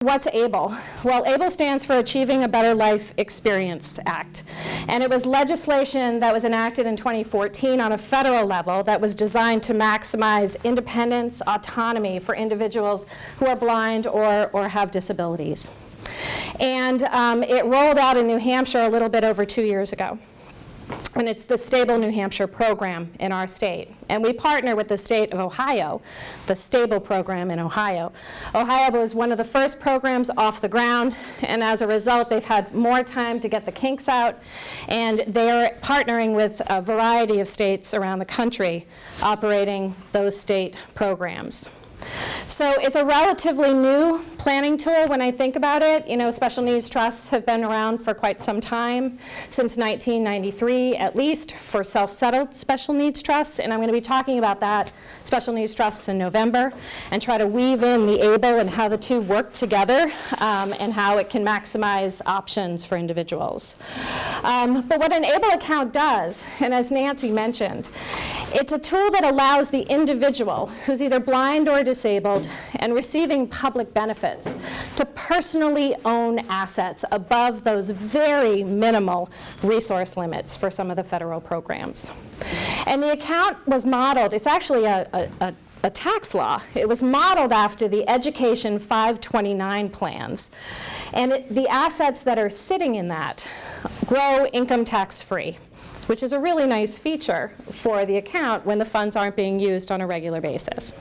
What's ABLE? Well, ABLE stands for Achieving a Better Life Experience Act. And it was legislation that was enacted in 2014 on a federal level that was designed to maximize independence, autonomy for individuals who are blind or have disabilities. And it rolled out in New Hampshire a little bit over 2 years ago. And it's the Stable New Hampshire program in our state. And we partner with the state of Ohio, the Stable program in Ohio. Ohio was one of the first programs off the ground, and as a result, they've had more time to get the kinks out, and they're partnering with a variety of states around the country operating those state programs. So it's a relatively new planning tool when I think about it. You know, special needs trusts have been around for quite some time, since 1993 at least, for self-settled special needs trusts, and I'm going to be talking about that, special needs trusts, in November, and try to weave in the ABLE and how the two work together and how it can maximize options for individuals. But what an ABLE account does, and as Nancy mentioned, it's a tool that allows the individual who's either blind or disabled and receiving public benefits to personally own assets above those very minimal resource limits for some of the federal programs. And the account was modeled, it's actually a tax law. It was modeled after the Education 529 plans. And the assets that are sitting in that grow income tax free, which is a really nice feature for the account when the funds aren't being used on a regular basis.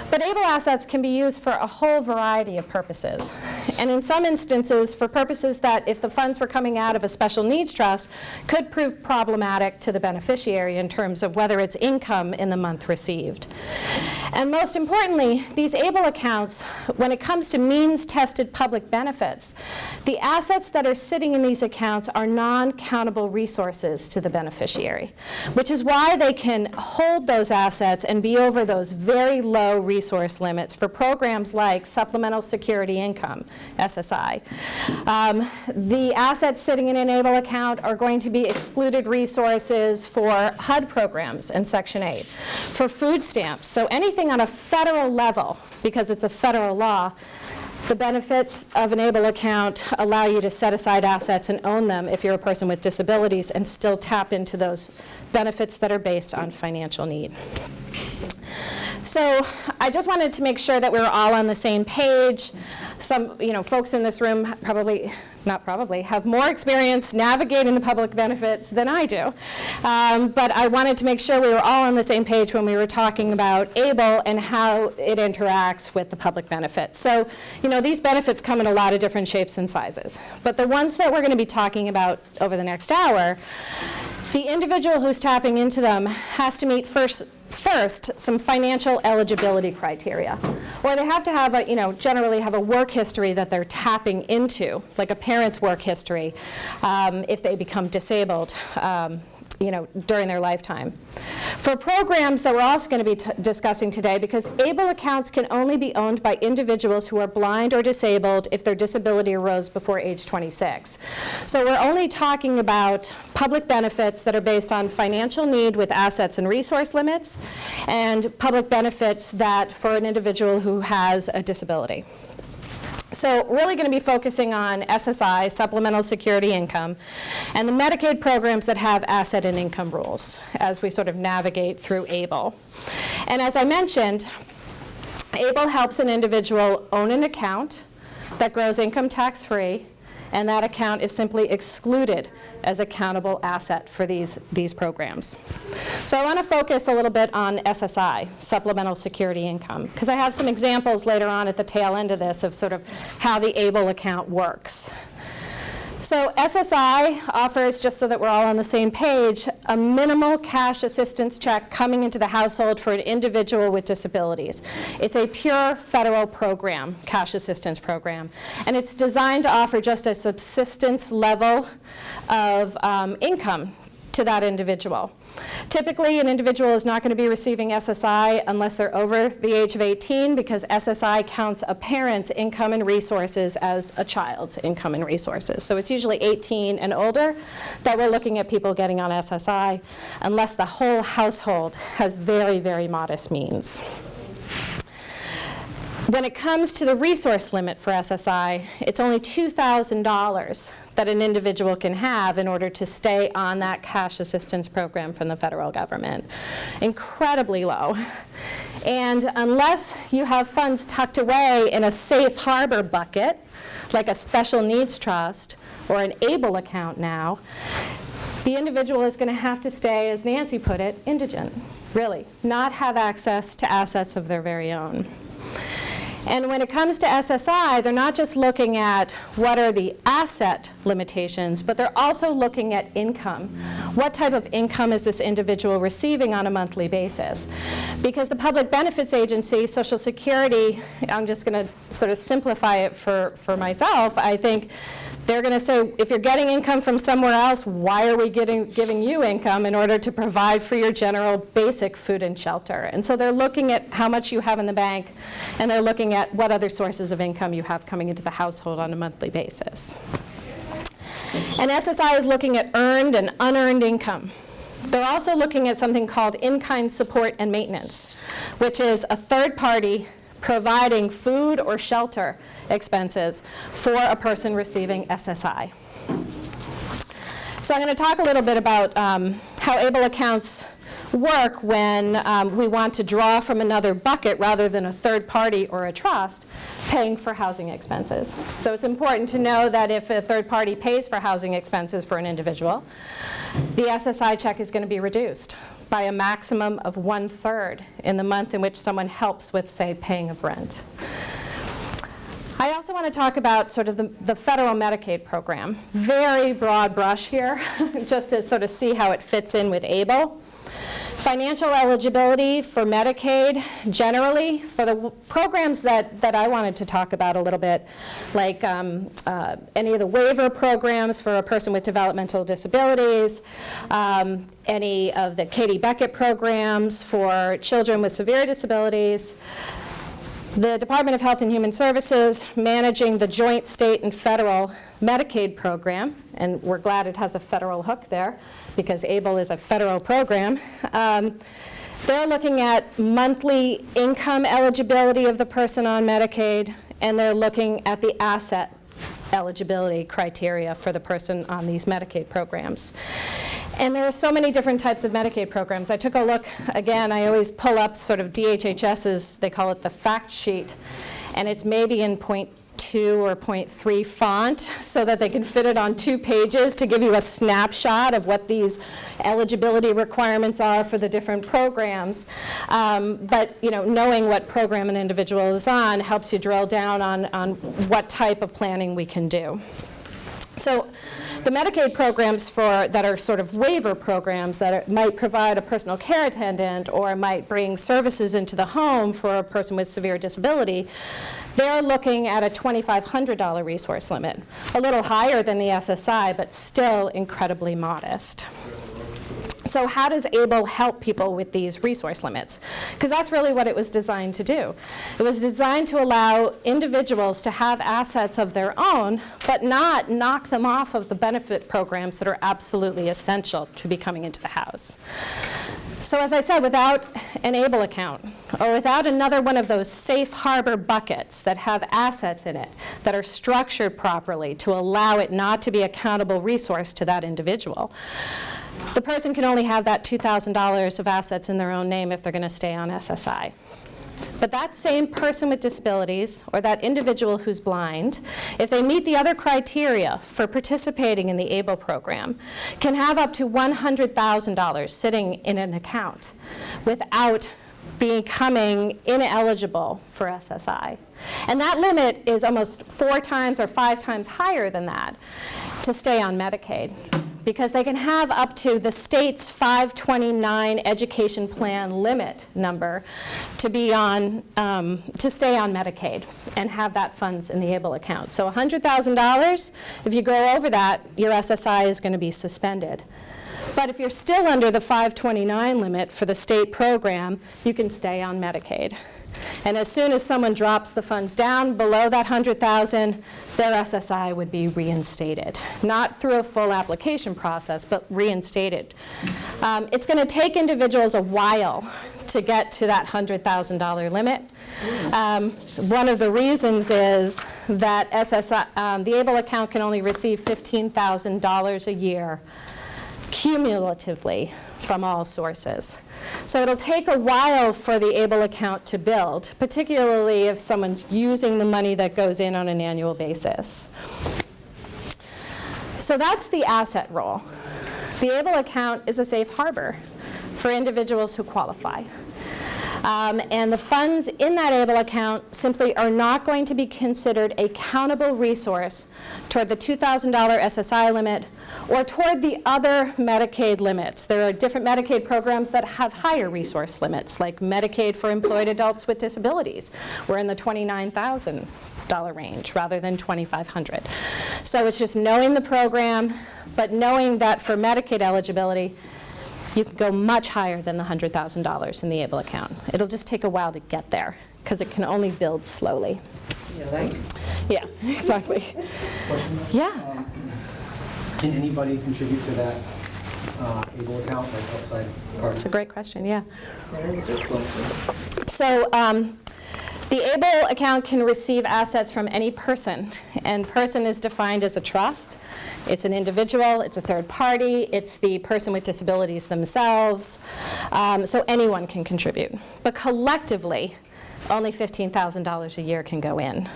But ABLE assets can be used for a whole variety of purposes. And in some instances, for purposes that, if the funds were coming out of a special needs trust, could prove problematic to the beneficiary in terms of whether it's income in the month received. And most importantly, these ABLE accounts, when it comes to means-tested public benefits, the assets that are sitting in these accounts are non-countable resources to the beneficiary, which is why they can hold those assets and be over those very low resource limits for programs like Supplemental Security Income, SSI. The assets sitting in an ABLE account are going to be excluded resources for HUD programs in Section 8, for food stamps. So anything on a federal level, because it's a federal law, the benefits of an ABLE account allow you to set aside assets and own them if you're a person with disabilities and still tap into those benefits that are based on financial need. So I just wanted to make sure that we were all on the same page. Some, folks in this room have more experience navigating the public benefits than I do. But I wanted to make sure we were all on the same page when we were talking about ABLE and how it interacts with the public benefits. So, these benefits come in a lot of different shapes and sizes. But the ones that we're going to be talking about over the next hour, the individual who's tapping into them has to meet first some financial eligibility criteria, or they have to have generally have a work history that they're tapping into, like a parent's work history, if they become disabled, during their lifetime. For programs that we're also going to be discussing today, because ABLE accounts can only be owned by individuals who are blind or disabled if their disability arose before age 26. So we're only talking about public benefits that are based on financial need with assets and resource limits, and public benefits that for an individual who has a disability. So really going to be focusing on SSI, Supplemental Security Income, and the Medicaid programs that have asset and income rules as we sort of navigate through ABLE. And as I mentioned, ABLE helps an individual own an account that grows income tax-free, and that account is simply excluded as a countable asset for these programs. So I want to focus a little bit on SSI, Supplemental Security Income, because I have some examples later on at the tail end of this of sort of how the ABLE account works. So SSI offers, just so that we're all on the same page, a minimal cash assistance check coming into the household for an individual with disabilities. It's a pure federal program, cash assistance program, and it's designed to offer just a subsistence level of income to that individual. Typically, an individual is not going to be receiving SSI unless they're over the age of 18, because SSI counts a parent's income and resources as a child's income and resources. So it's usually 18 and older that we're looking at people getting on SSI, unless the whole household has very, very modest means. When it comes to the resource limit for SSI, it's only $2,000 that an individual can have in order to stay on that cash assistance program from the federal government. Incredibly low. And unless you have funds tucked away in a safe harbor bucket, like a special needs trust or an ABLE account now, the individual is going to have to stay, as Nancy put it, indigent, really, not have access to assets of their very own. And when it comes to SSI, they're not just looking at what are the asset limitations, but they're also looking at income. What type of income is this individual receiving on a monthly basis? Because the Public Benefits Agency, Social Security, I'm just going to sort of simplify it for myself, I think they're going to say, if you're getting income from somewhere else, why are we giving you income in order to provide for your general basic food and shelter? And so they're looking at how much you have in the bank, and they're looking at what other sources of income you have coming into the household on a monthly basis. And SSI is looking at earned and unearned income. They're also looking at something called in-kind support and maintenance, which is a third party providing food or shelter expenses for a person receiving SSI. So I'm going to talk a little bit about how ABLE accounts work when we want to draw from another bucket rather than a third party or a trust paying for housing expenses. So it's important to know that if a third party pays for housing expenses for an individual, the SSI check is going to be reduced by a maximum of 1/3 in the month in which someone helps with, say, paying of rent. I also want to talk about sort of the federal Medicaid program. Very broad brush here, just to sort of see how it fits in with ABLE. Financial eligibility for Medicaid, generally, for the programs that I wanted to talk about a little bit, like any of the waiver programs for a person with developmental disabilities, any of the Katie Beckett programs for children with severe disabilities, the Department of Health and Human Services managing the joint state and federal Medicaid program, and we're glad it has a federal hook there because ABLE is a federal program. They're looking at monthly income eligibility of the person on Medicaid, and they're looking at the asset eligibility criteria for the person on these Medicaid programs. And there are so many different types of Medicaid programs. I took a look, again, I always pull up sort of DHHS's, they call it the fact sheet, and it's maybe in 0.2 or 0.3 font so that they can fit it on 2 pages to give you a snapshot of what these eligibility requirements are for the different programs. But knowing what program an individual is on helps you drill down on what type of planning we can do. So the Medicaid programs that are sort of waiver programs that might provide a personal care attendant or might bring services into the home for a person with severe disability, they're looking at a $2,500 resource limit, a little higher than the SSI, but still incredibly modest. So how does ABLE help people with these resource limits? Because that's really what it was designed to do. It was designed to allow individuals to have assets of their own, but not knock them off of the benefit programs that are absolutely essential to be coming into the house. So as I said, without an ABLE account, or without another one of those safe harbor buckets that have assets in it, that are structured properly to allow it not to be a countable resource to that individual, the person can only have that $2,000 of assets in their own name if they're going to stay on SSI. But that same person with disabilities, or that individual who's blind, if they meet the other criteria for participating in the ABLE program, can have up to $100,000 sitting in an account without becoming ineligible for SSI. And that limit is almost 4 times or 5 times higher than that to stay on Medicaid, because they can have up to the state's 529 education plan limit number to be on, to stay on Medicaid and have that funds in the ABLE account. So $100,000, if you go over that, your SSI is going to be suspended. But if you're still under the 529 limit for the state program, you can stay on Medicaid. And as soon as someone drops the funds down below that $100,000, their SSI would be reinstated. Not through a full application process, but reinstated. It's going to take individuals a while to get to that $100,000 limit. One of the reasons is that the ABLE account can only receive $15,000 a year cumulatively from all sources. So it'll take a while for the ABLE account to build, particularly if someone's using the money that goes in on an annual basis. So that's the asset role. The ABLE account is a safe harbor for individuals who qualify. And the funds in that ABLE account simply are not going to be considered a countable resource toward the $2,000 SSI limit or toward the other Medicaid limits. There are different Medicaid programs that have higher resource limits, like Medicaid for employed adults with disabilities. We're in the $29,000 range rather than $2,500. So it's just knowing the program, but knowing that for Medicaid eligibility, you can go much higher than the $100,000 in the ABLE account. It'll just take a while to get there because it can only build slowly. Yeah, thank you. Yeah, exactly. Question? Yeah. Can anybody contribute to that ABLE account, like outside parties? That's a great question, yeah. That is a good question. So the ABLE account can receive assets from any person, and person is defined as a trust. It's an individual, it's a third party, it's the person with disabilities themselves, so anyone can contribute. But collectively, only $15,000 a year can go in.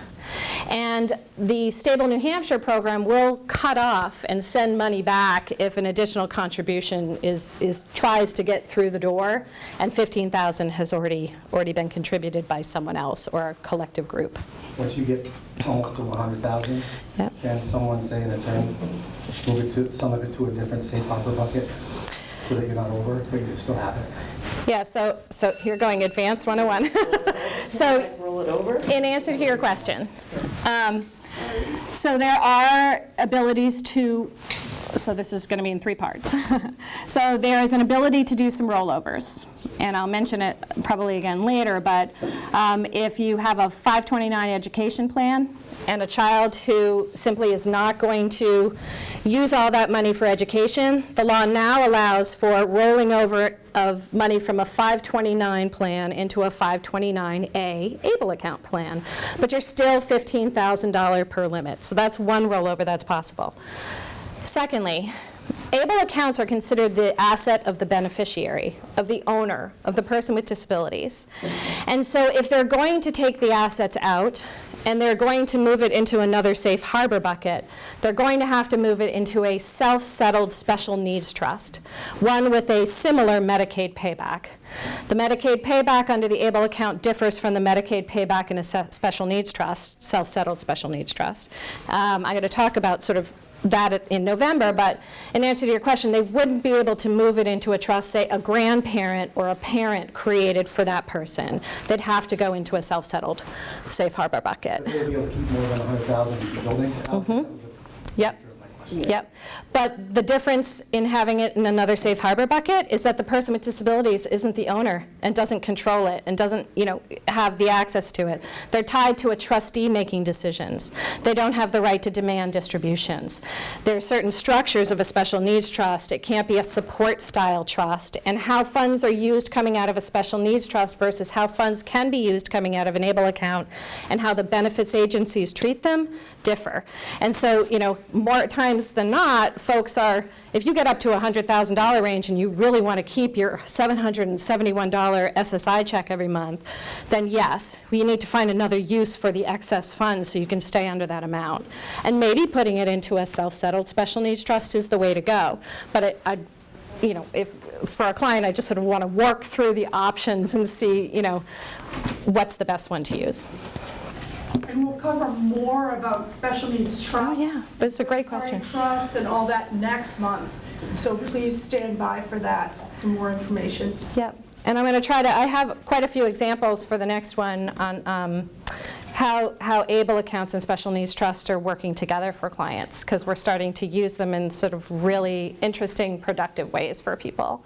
And the Stable New Hampshire program will cut off and send money back if an additional contribution tries to get through the door, and $15,000 has already been contributed by someone else or a collective group. Once you get almost to 100,000, Yep. can someone, say an attorney, move some of it to a different safe harbor bucket so that you're not over it, but you still have it? Yeah, so you're going advanced 101. So Roll it over? in answer to your question, so there are abilities to, so this is going to be in 3 parts. So there is an ability to do some rollovers, and I'll mention it probably again later, but if you have a 529 education plan and a child who simply is not going to use all that money for education, the law now allows for rolling over of money from a 529 plan into a 529A ABLE account plan. But you're still $15,000 per limit. So that's one rollover that's possible. Secondly, ABLE accounts are considered the asset of the beneficiary, of the owner, of the person with disabilities. And so if they're going to take the assets out and they're going to move it into another safe harbor bucket, they're going to have to move it into a self-settled special needs trust, one with a similar Medicaid payback. The Medicaid payback under the ABLE account differs from the Medicaid payback in a special needs trust, self-settled special needs trust. I'm going to talk about sort of that in November, but in answer to your question, they wouldn't be able to move it into a trust, say a grandparent or a parent created for that person. They'd have to go into a self-settled safe harbor bucket. But they'll be able to keep more than 100,000 in the building? Mm-hmm. Yep. Yep. But the difference in having it in another safe harbor bucket is that the person with disabilities isn't the owner and doesn't control it and doesn't, have the access to it. They're tied to a trustee making decisions. They don't have the right to demand distributions. There are certain structures of a special needs trust. It can't be a support style trust. And how funds are used coming out of a special needs trust versus how funds can be used coming out of an ABLE account and how the benefits agencies treat them differ. And so, more times than not, folks are, if you get up to a $100,000 range and you really want to keep your $771 SSI check every month, then yes, you need to find another use for the excess funds so you can stay under that amount. And maybe putting it into a self-settled special needs trust is the way to go. But if for a client, I just sort of want to work through the options and see, what's the best one to use. And we'll cover more about special needs trust. Oh, yeah, but it's a great question. Trust and all that next month. So please stand by for that for more information. Yep. And I'm going to try to, I have quite a few examples for the next one on how ABLE accounts and special needs trust are working together for clients, because we're starting to use them in sort of really interesting, productive ways for people.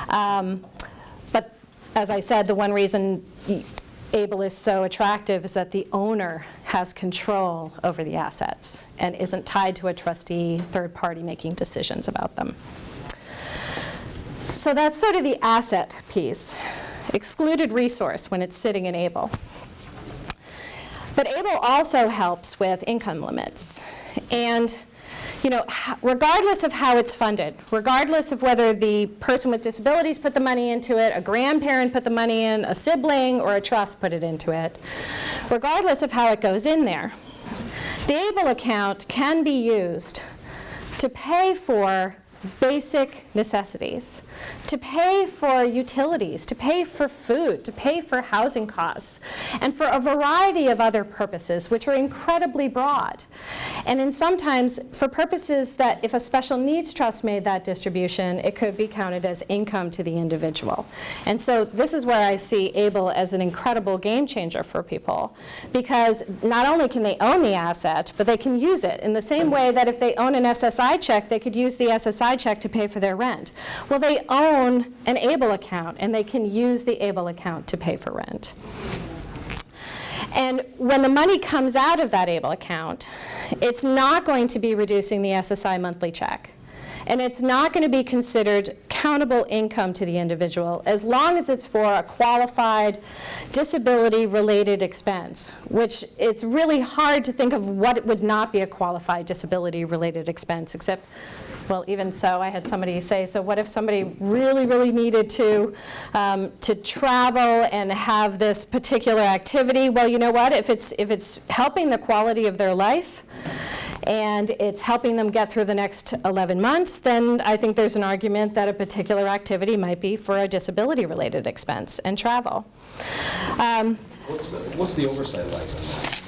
But as I said, the one reason ABLE is so attractive is that the owner has control over the assets and isn't tied to a trustee, third party making decisions about them. So that's sort of the asset piece. excluded resource when it's sitting in ABLE. But ABLE also helps with income limits. And regardless of how it's funded, regardless of whether the person with disabilities put the money into it, a grandparent put the money in, a sibling, or a trust put it into it, regardless of how it goes in there, the ABLE account can be used to pay for basic necessities, to pay for utilities, to pay for food, to pay for housing costs, and for a variety of other purposes, which are incredibly broad. And sometimes for purposes that if a special needs trust made that distribution, it could be counted as income to the individual. And so this is where I see ABLE as an incredible game changer for people, because not only can they own the asset, but they can use it in the same way that if they own an SSI check, they could use the SSI check to pay for their rent. Well, they own an ABLE account, and they can use the ABLE account to pay for rent. And when the money comes out of that ABLE account, it's not going to be reducing the SSI monthly check. And it's not going to be considered countable income to the individual as long as it's for a qualified disability-related expense, which it's really hard to think of what would not be a qualified disability-related expense, except, well, even so, I had somebody say, so what if somebody really, really needed to travel and have this particular activity? Well, you know what? If it's helping the quality of their life, and it's helping them get through the next 11 months, then I think there's an argument that a particular activity might be for a disability-related expense and travel. What's the oversight like on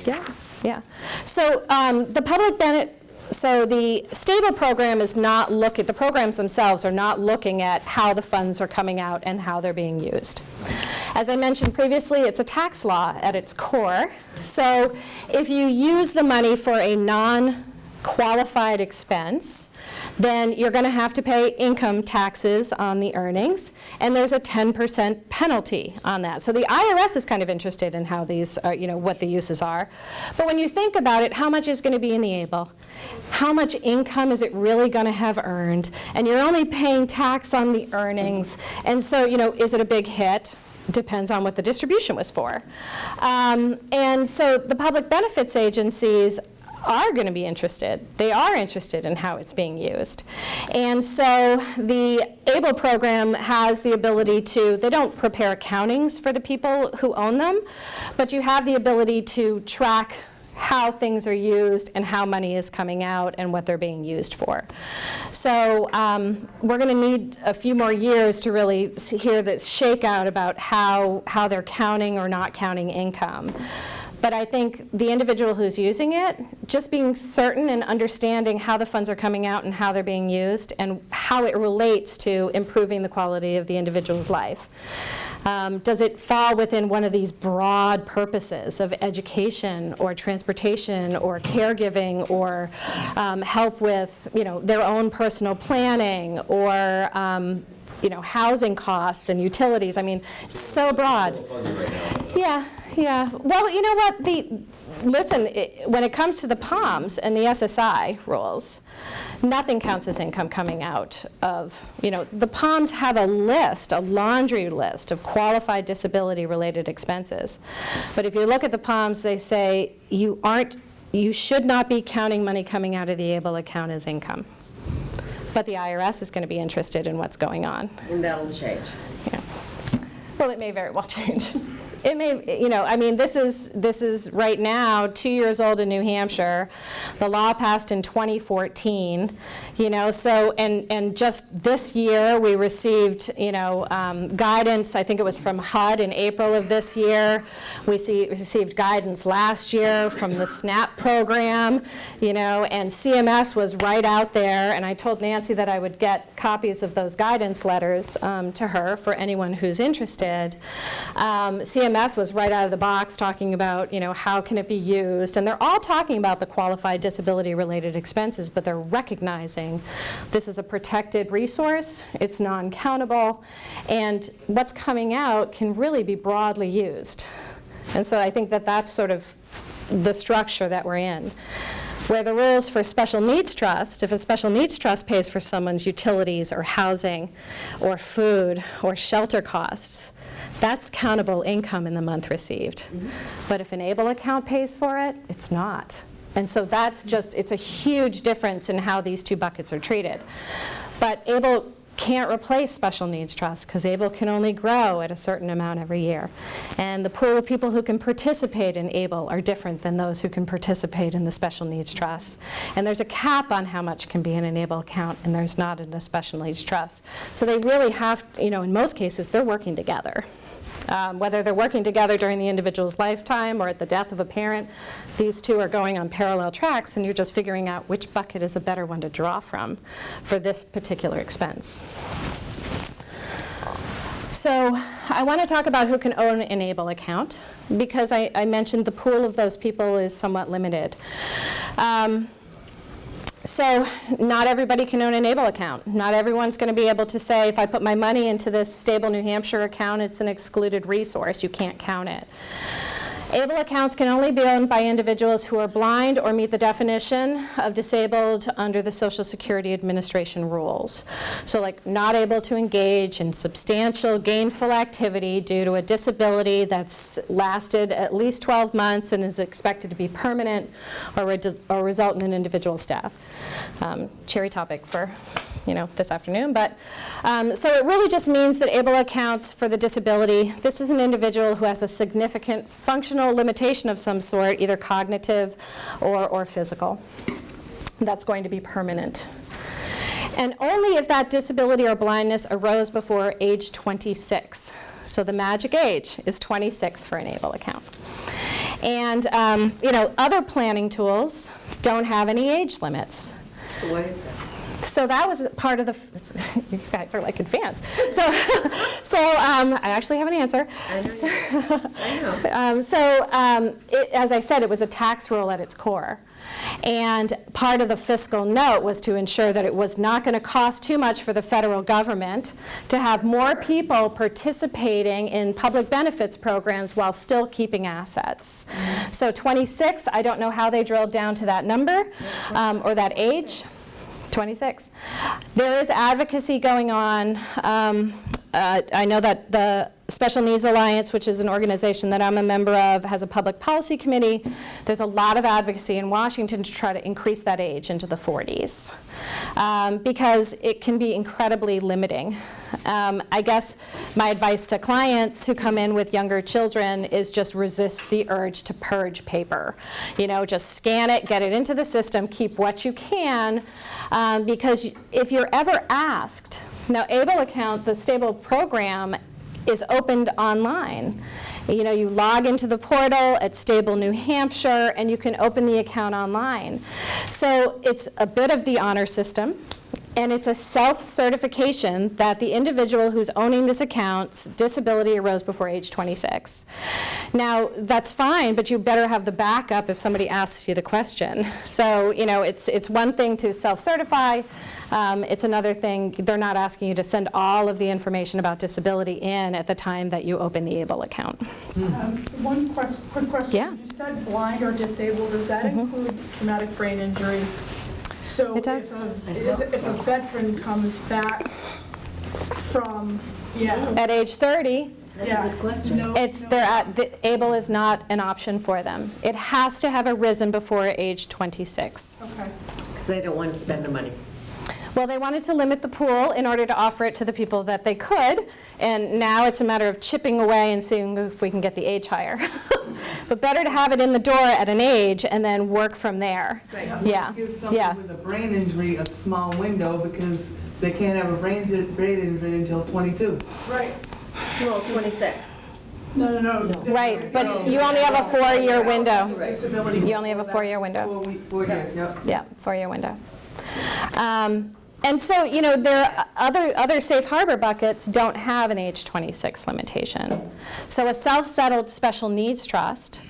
that? Yeah. So the public benefit. So the stable program is not the programs themselves are not looking at how the funds are coming out and how they're being used. As I mentioned previously, it's a tax law at its core. So if you use the money for a non-qualified expense, then you're going to have to pay income taxes on the earnings, and there's a 10% penalty on that. So the IRS is kind of interested in how these are, what the uses are. But when you think about it, how much is going to be in the ABLE? How much income is it really going to have earned? And you're only paying tax on the earnings. And so, is it a big hit? Depends on what the distribution was for. And so the public benefits agencies are going to be interested. They are interested in how it's being used. And so the ABLE program has the ability to, they don't prepare accountings for the people who own them, but you have the ability to track how things are used and how money is coming out and what they're being used for. So we're going to need a few more years to really hear this shakeout about how they're counting or not counting income. But I think the individual who's using it, just being certain and understanding how the funds are coming out and how they're being used and how it relates to improving the quality of the individual's life. Does it fall within one of these broad purposes of education or transportation or caregiving or help with their own personal planning or housing costs and utilities? I mean, it's so broad. Yeah. Well, you know what? When it comes to the POMs and the SSI rules, nothing counts as income coming out of, the POMs have a laundry list of qualified disability-related expenses. But if you look at the POMs, they say you should not be counting money coming out of the ABLE account as income. But the IRS is going to be interested in what's going on. And that'll change. Yeah. Well, it may very well change. It may, this is right now 2 years old in New Hampshire. The law passed in 2014, so, and just this year we received, guidance, I think it was from HUD in April of this year. We received guidance last year from the SNAP program, and CMS was right out there, and I told Nancy that I would get copies of those guidance letters to her for anyone who's interested. CMS was right out of the box talking about, how can it be used, and they're all talking about the qualified disability-related expenses, but they're recognizing this is a protected resource, it's non-countable, and what's coming out can really be broadly used. And so I think that that's sort of the structure that we're in. Where the rules for special needs trust, if a special needs trust pays for someone's utilities or housing or food or shelter costs, That's countable income in the month received. But if an ABLE account pays for it, it's not. And so that's just, it's a huge difference in how these two buckets are treated. But ABLE can't replace special needs trust because ABLE can only grow at a certain amount every year. And the pool of people who can participate in ABLE are different than those who can participate in the special needs trust. And there's a cap on how much can be in an ABLE account, and there's not in a special needs trust. So they really have, in most cases, they're working together. Whether they're working together during the individual's lifetime or at the death of a parent, these two are going on parallel tracks, and you're just figuring out which bucket is a better one to draw from for this particular expense. So I want to talk about who can own an ABLE account, because I mentioned the pool of those people is somewhat limited. So not everybody can own an ABLE account. Not everyone's going to be able to say, if I put my money into this stable New Hampshire account, it's an excluded resource. You can't count it. ABLE accounts can only be owned by individuals who are blind or meet the definition of disabled under the Social Security Administration rules. So like not able to engage in substantial gainful activity due to a disability that's lasted at least 12 months and is expected to be permanent or result in an individual's death. Cherry topic for this afternoon, but so it really just means that ABLE accounts for the disability. This is an individual who has a significant functional limitation of some sort, either cognitive or physical. That's going to be permanent. And only if that disability or blindness arose before age 26. So the magic age is 26 for an ABLE account. And other planning tools don't have any age limits. So why is that? So that was part of the, you guys are like advanced. So I actually have an answer. I know. As I said, it was a tax rule at its core. And part of the fiscal note was to ensure that it was not going to cost too much for the federal government to have more people participating in public benefits programs while still keeping assets. So 26, I don't know how they drilled down to that number or that age. 26. There is advocacy going on. I know that the Special Needs Alliance, which is an organization that I'm a member of, has a public policy committee. There's a lot of advocacy in Washington to try to increase that age into the 40s because it can be incredibly limiting. I guess my advice to clients who come in with younger children is just resist the urge to purge paper. Just scan it, get it into the system, keep what you can, because if you're ever asked, now ABLE account, the stable program, is opened online. You log into the portal at Stable New Hampshire and you can open the account online. So it's a bit of the honor system, and it's a self-certification that the individual who's owning this account's disability arose before age 26. Now, that's fine, but you better have the backup if somebody asks you the question. So, it's one thing to self-certify. It's another thing, they're not asking you to send all of the information about disability in at the time that you open the ABLE account. One quick question. Yeah. You said blind or disabled. Does that include traumatic brain injury? So It does. if a veteran comes back from, At age 30, That's a good question. the ABLE is not an option for them. It has to have arisen before age 26. Okay. Because they don't want to spend the money. Well, they wanted to limit the pool in order to offer it to the people that they could, and now it's a matter of chipping away and seeing if we can get the age higher. But better to have it in the door at an age and then work from there. Right. Yeah, Give somebody yeah. with a brain injury a small window because they can't have a brain injury until 22. Right. Well, 26. No. Right, but you only have a 4-year window. Disability. You only have a 4-year window. 4 years, yep. Yeah, 4-year window. And so, there are other safe harbor buckets don't have an age 26 limitation. So a self-settled special needs trust,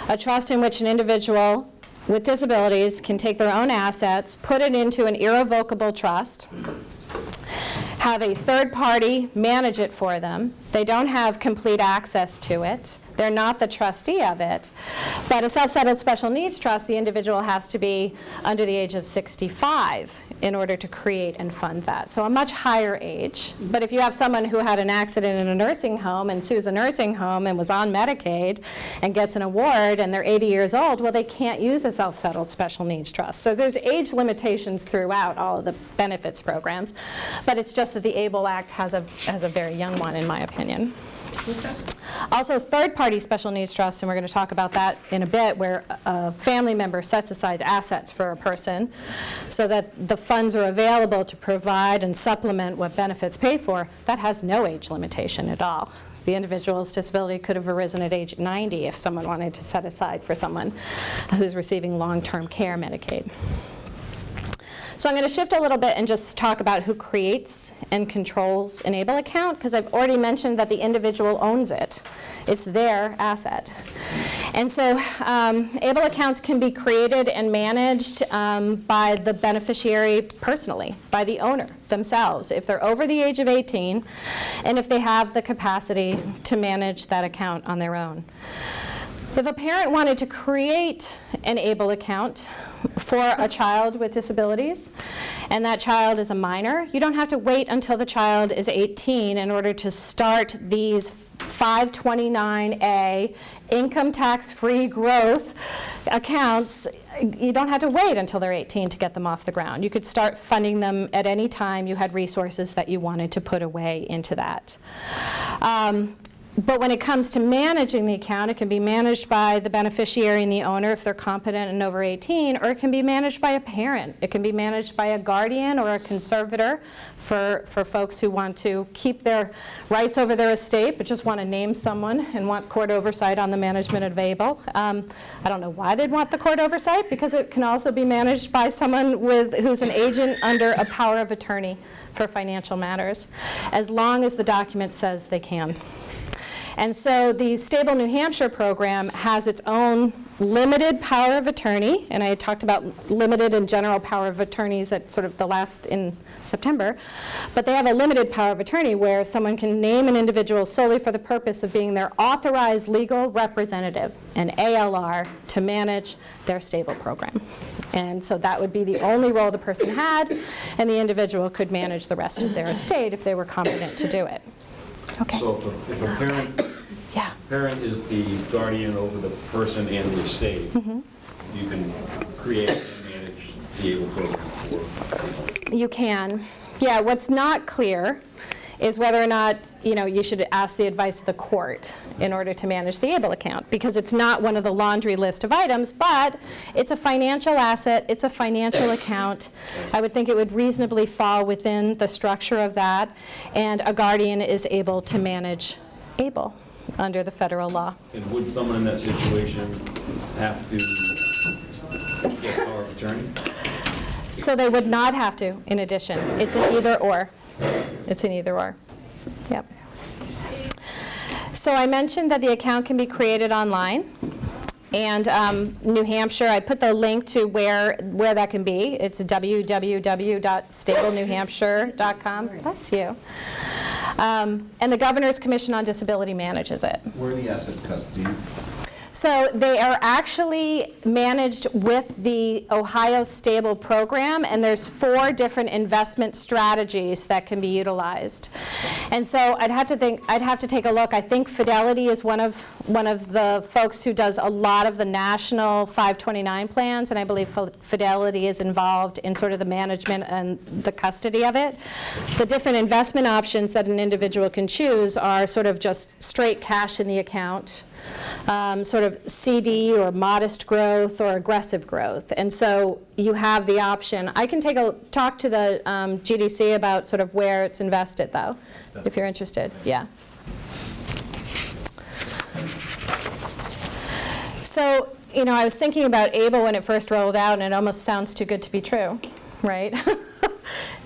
a trust in which an individual with disabilities can take their own assets, put it into an irrevocable trust, have a third party manage it for them. They don't have complete access to it. They're not the trustee of it. But a self-settled special needs trust, the individual has to be under the age of 65 in order to create and fund that. So a much higher age. But if you have someone who had an accident in a nursing home and sues a nursing home and was on Medicaid and gets an award and they're 80 years old, well, they can't use a self-settled special needs trust. So there's age limitations throughout all of the benefits programs, but it's just that the ABLE Act has a very young one, in my opinion. Also, third-party special needs trusts, and we're going to talk about that in a bit, where a family member sets aside assets for a person so that the funds are available to provide and supplement what benefits pay for. That has no age limitation at all. The individual's disability could have arisen at age 90 if someone wanted to set aside for someone who's receiving long-term care Medicaid. So I'm going to shift a little bit and just talk about who creates and controls an ABLE account, because I've already mentioned that the individual owns it. It's their asset. And so ABLE accounts can be created and managed by the beneficiary personally, by the owner themselves, if they're over the age of 18, and if they have the capacity to manage that account on their own. If a parent wanted to create an ABLE account for a child with disabilities, and that child is a minor, you don't have to wait until the child is 18 in order to start these 529A income tax-free growth accounts. You don't have to wait until they're 18 to get them off the ground. You could start funding them at any time you had resources that you wanted to put away into that. But when it comes to managing the account, it can be managed by the beneficiary and the owner if they're competent and over 18, or it can be managed by a parent. It can be managed by a guardian or a conservator for folks who want to keep their rights over their estate but just want to name someone and want court oversight on the management of ABLE. I don't know why they'd want the court oversight, because it can also be managed by someone who's an agent under a power of attorney for financial matters, as long as the document says they can. And so the Stable New Hampshire program has its own limited power of attorney, and I talked about limited and general power of attorneys at sort of the last in September, but they have a limited power of attorney where someone can name an individual solely for the purpose of being their authorized legal representative, an ALR, to manage their stable program. And so that would be the only role the person had, and the individual could manage the rest of their estate if they were competent to do it. Okay. So if a parent is the guardian over the person and the estate, you can create and manage the ABLE program for. You can. Yeah, what's not clear is whether or not you should ask the advice of the court in order to manage the ABLE account, because it's not one of the laundry list of items, but it's a financial asset, it's a financial account. I would think it would reasonably fall within the structure of that, and a guardian is able to manage ABLE under the federal law. And would someone in that situation have to get power of attorney? So they would not have to, in addition. It's an either or. It's an either or. Yep. So I mentioned that the account can be created online. And New Hampshire, I put the link to where that can be. It's www.stablenewhampshire.com. Bless you. And the Governor's Commission on Disability manages it. Where are the assets custody? So they are actually managed with the Ohio Stable program, and there's 4 different investment strategies that can be utilized. And so I'd have to take a look. I think Fidelity is one of the folks who does a lot of the national 529 plans, and I believe Fidelity is involved in sort of the management and the custody of it. The different investment options that an individual can choose are sort of just straight cash in the account, sort of CD or modest growth or aggressive growth. And so you have the option. I can talk to the GDC about sort of where it's invested, though, if you're interested. Yeah. So, I was thinking about ABLE when it first rolled out, and it almost sounds too good to be true, right?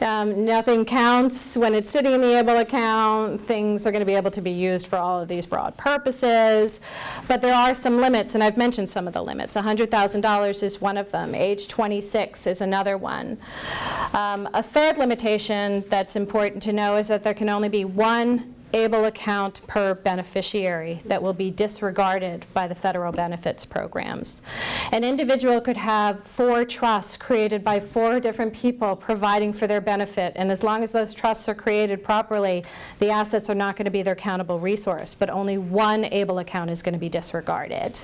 Nothing counts when it's sitting in the ABLE account. Things are going to be able to be used for all of these broad purposes. But there are some limits, and I've mentioned some of the limits. $100,000 is one of them. Age 26 is another one. A third limitation that's important to know is that there can only be one ABLE account per beneficiary that will be disregarded by the federal benefits programs. An individual could have 4 trusts created by 4 different people providing for their benefit, and as long as those trusts are created properly, the assets are not going to be their countable resource, but only one ABLE account is going to be disregarded.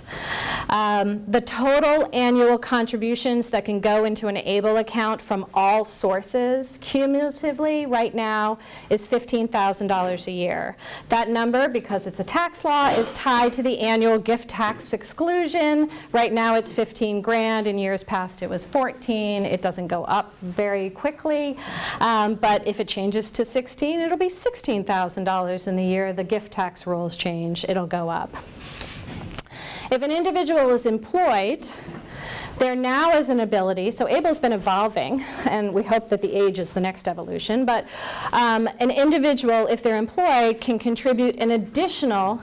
The total annual contributions that can go into an ABLE account from all sources cumulatively right now is $15,000 a year. That number, because it's a tax law, is tied to the annual gift tax exclusion. Right now it's 15 grand. In years past it was 14. It doesn't go up very quickly, but if it changes to 16, it'll be $16,000 in the year the gift tax rules change. It'll go up. If an individual is employed, there now is an ability, so ABLE's been evolving, and we hope that the age is the next evolution, but an individual, if they're employed, can contribute an additional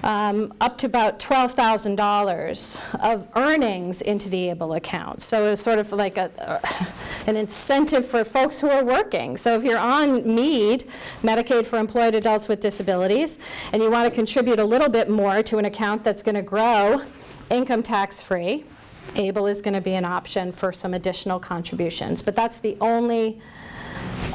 up to about $12,000 of earnings into the ABLE account. So it's sort of like an incentive for folks who are working. So if you're on MEAD, Medicaid for Employed Adults with Disabilities, and you want to contribute a little bit more to an account that's going to grow income tax-free, ABLE is going to be an option for some additional contributions. But that's the only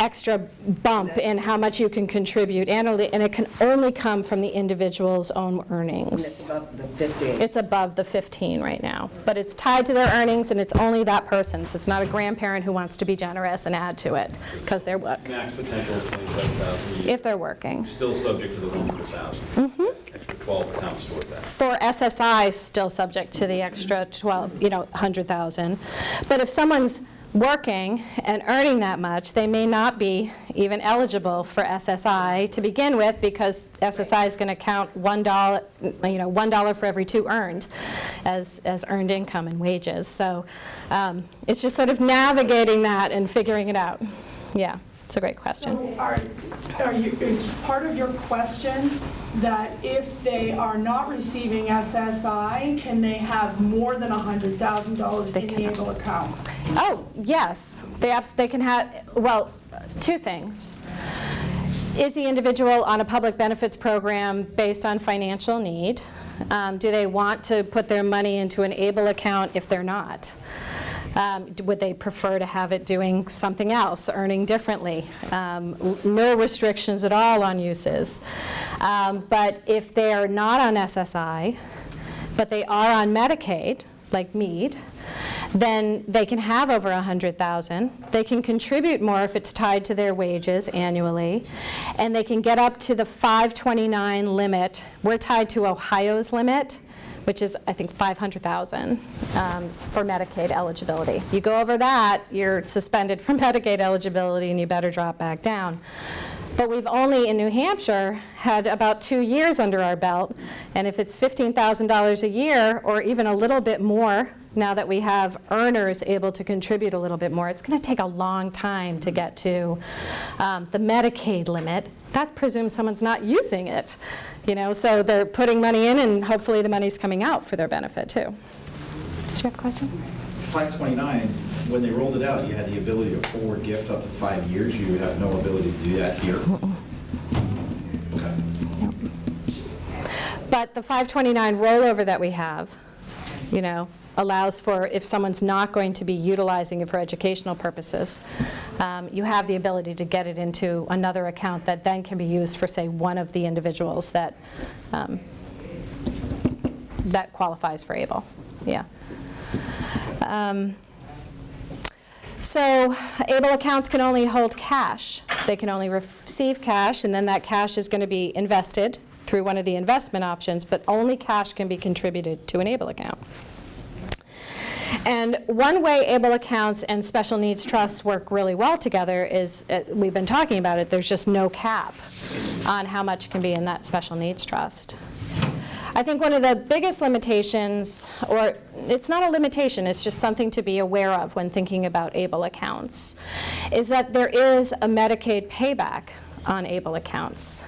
extra bump in how much you can contribute annually, and it can only come from the individual's own earnings. And it's above the 15. It's above the 15 right now, but it's tied to their earnings, and it's only that person. So it's not a grandparent who wants to be generous and add to it because they're working. Max potential is 27,000 a year. If they're working. Still subject to the 100,000. Extra 12 accounts toward that. For SSI, still subject to the extra 100,000. But if someone's working and earning that much, they may not be even eligible for SSI to begin with, because SSI is going to count $1, $1 for every 2 earned as earned income and wages. So it's just sort of navigating that and figuring it out. Yeah, it's a great question. So is part of your question that if they are not receiving SSI, can they have more than $100,000 in the ABLE account? Oh, yes. They can have, well, 2 things. Is the individual on a public benefits program based on financial need? Do they want to put their money into an ABLE account if they're not? Would they prefer to have it doing something else, earning differently? No restrictions at all on uses. But if they are not on SSI, but they are on Medicaid, like MEAD, then they can have over $100,000. They can contribute more if it's tied to their wages annually, and they can get up to the 529 limit. We're tied to Ohio's limit, which is, I think, 500,000 for Medicaid eligibility. You go over that, you're suspended from Medicaid eligibility, and you better drop back down. But we've only, in New Hampshire, had about 2 years under our belt, and if it's $15,000 a year, or even a little bit more, now that we have earners able to contribute a little bit more, it's going to take a long time to get to the Medicaid limit. That presumes someone's not using it, so they're putting money in, and hopefully the money's coming out for their benefit too. Did you have a question? 529, when they rolled it out, you had the ability to forward gift up to 5 years. You have no ability to do that here. Okay. Yep. But the 529 rollover that we have, allows for, if someone's not going to be utilizing it for educational purposes, you have the ability to get it into another account that then can be used for, say, one of the individuals that that qualifies for ABLE. Yeah. So ABLE accounts can only hold cash. They can only receive cash, and then that cash is going to be invested through one of the investment options, but only cash can be contributed to an ABLE account. And one way ABLE accounts and special needs trusts work really well together is, we've been talking about it, there's just no cap on how much can be in that special needs trust. I think one of the biggest limitations, or it's not a limitation, it's just something to be aware of when thinking about ABLE accounts, is that there is a Medicaid payback on ABLE accounts.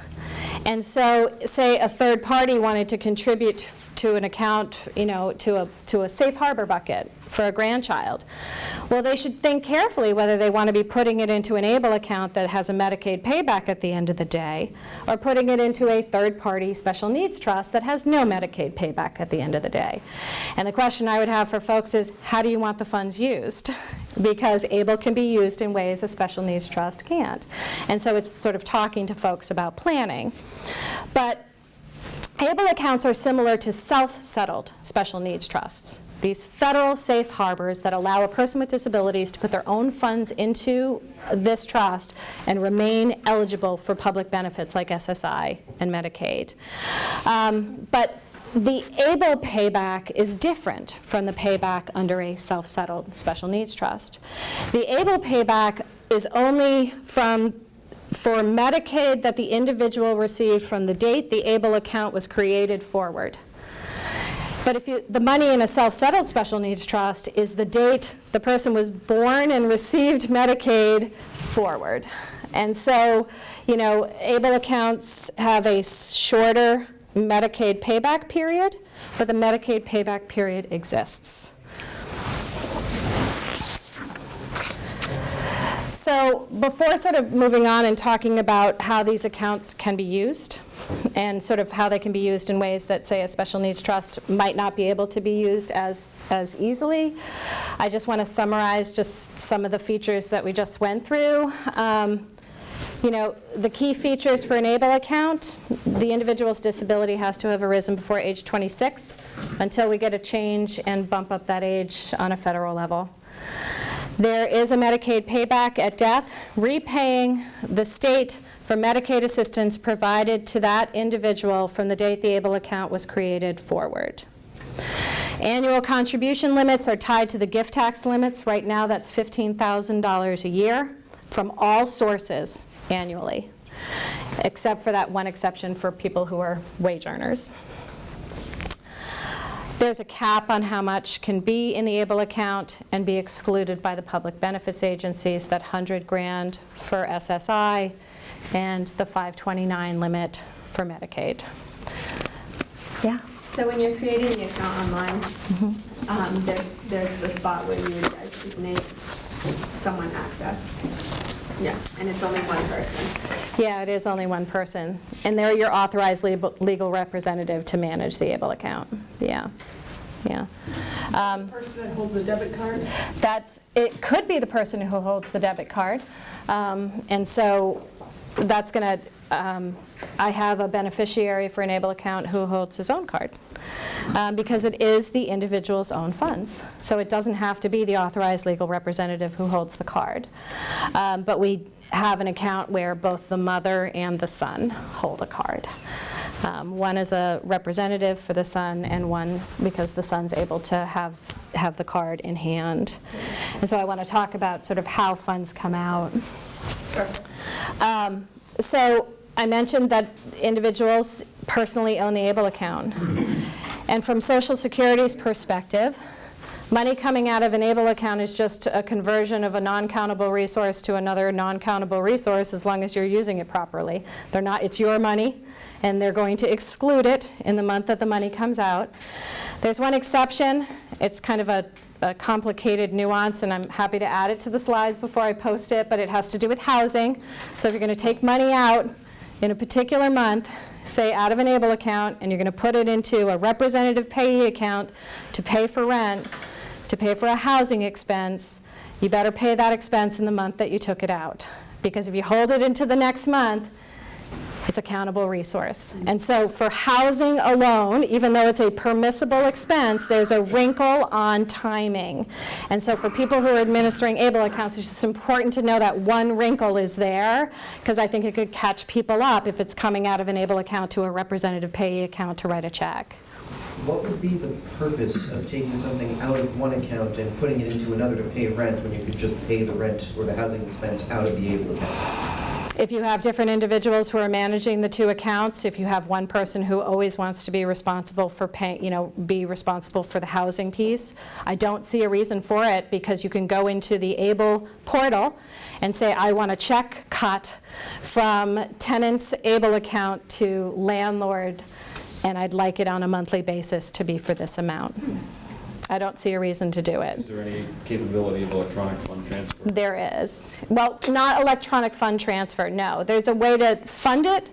And so, say a third party wanted to contribute to to an account, to a safe harbor bucket for a grandchild. Well, they should think carefully whether they want to be putting it into an ABLE account that has a Medicaid payback at the end of the day, or putting it into a third-party special needs trust that has no Medicaid payback at the end of the day. And the question I would have for folks is, how do you want the funds used? Because ABLE can be used in ways a special needs trust can't. And so it's sort of talking to folks about planning. But ABLE accounts are similar to self-settled special needs trusts. These federal safe harbors that allow a person with disabilities to put their own funds into this trust and remain eligible for public benefits like SSI and Medicaid. But the ABLE payback is different from the payback under a self-settled special needs trust. The ABLE payback is only for Medicaid that the individual received from the date the ABLE account was created forward. But the money in a self-settled special needs trust is the date the person was born and received Medicaid forward. And so, ABLE accounts have a shorter Medicaid payback period, but the Medicaid payback period exists. So before sort of moving on and talking about how these accounts can be used and sort of how they can be used in ways that, say, a special needs trust might not be able to be used as easily, I just want to summarize just some of the features that we just went through. The key features for an ABLE account, the individual's disability has to have arisen before age 26 until we get a change and bump up that age on a federal level. There is a Medicaid payback at death, repaying the state for Medicaid assistance provided to that individual from the date the ABLE account was created forward. Annual contribution limits are tied to the gift tax limits. Right now, that's $15,000 a year from all sources annually, except for that one exception for people who are wage earners. There's a cap on how much can be in the ABLE account and be excluded by the public benefits agencies, that $100,000 for SSI and the $529 limit for Medicaid. Yeah? So when you're creating the account online, there's the spot where you would designate someone access. Yeah, and it's only one person. Yeah, it is only one person. And they're your authorized legal representative to manage the ABLE account. Yeah. Yeah. The person that holds a debit card? It could be the person who holds the debit card. And so that's going to, I have a beneficiary for an ABLE account who holds his own card because it is the individual's own funds. So it doesn't have to be the authorized legal representative who holds the card. But we have an account where both the mother and the son hold a card. One is a representative for the son, and one because the son's able to have the card in hand. And so I want to talk about sort of how funds come out. So I mentioned that individuals personally own the ABLE account. And from Social Security's perspective, money coming out of an ABLE account is just a conversion of a non-countable resource to another non-countable resource as long as you're using it properly. It's your money, and they're going to exclude it in the month that the money comes out. There's one exception. It's kind of a complicated nuance, and I'm happy to add it to the slides before I post it, but it has to do with housing. So if you're going to take money out in a particular month, say out of an ABLE account, and you're going to put it into a representative payee account to pay for rent, to pay for a housing expense, you better pay that expense in the month that you took it out. Because if you hold it into the next month, it's a countable resource. And so for housing alone, even though it's a permissible expense, there's a wrinkle on timing. And so for people who are administering ABLE accounts, it's just important to know that one wrinkle is there, because I think it could catch people up if it's coming out of an ABLE account to a representative payee account to write a check. What would be the purpose of taking something out of one account and putting it into another to pay rent when you could just pay the rent or the housing expense out of the ABLE account? If you have different individuals who are managing the two accounts, if you have one person who always wants to be responsible for be responsible for the housing piece, I don't see a reason for it, because you can go into the ABLE portal and say, I want a check cut from tenant's ABLE account to landlord and I'd like it on a monthly basis to be for this amount. I don't see a reason to do it. Is there any capability of electronic fund transfer? There is. Well, not electronic fund transfer, no. There's a way to fund it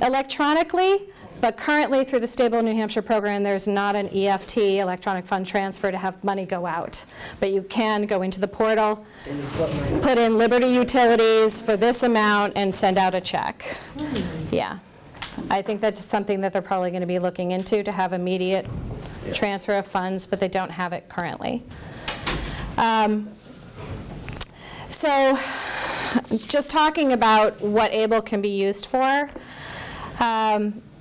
electronically, but currently through the Stable New Hampshire program, there's not an EFT, electronic fund transfer, to have money go out. But you can go into the portal, put in Liberty Utilities for this amount, and send out a check. Yeah. I think that's something that they're probably going to be looking into, to have immediate transfer of funds, but they don't have it currently. So just talking about what ABLE can be used for,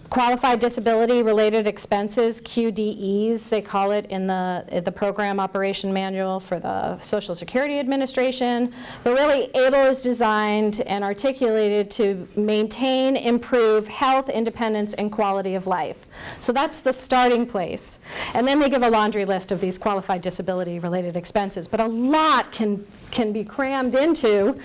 qualified disability related expenses, QDES, they call it in the program operation manual for the Social Security Administration. But really, ABLE is designed and articulated to maintain, improve health, independence, and quality of life. So that's the starting place. And then they give a laundry list of these qualified disability related expenses. But a lot can be crammed into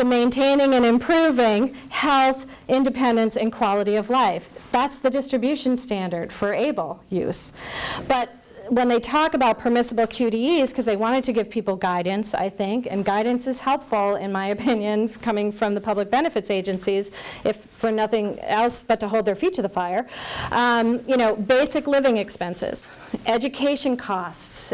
maintaining and improving health, independence, and quality of life. That's the distribution standard for ABLE use. But when they talk about permissible QDEs, because they wanted to give people guidance, I think, and guidance is helpful, in my opinion, coming from the public benefits agencies, if for nothing else but to hold their feet to the fire. Basic living expenses, education costs,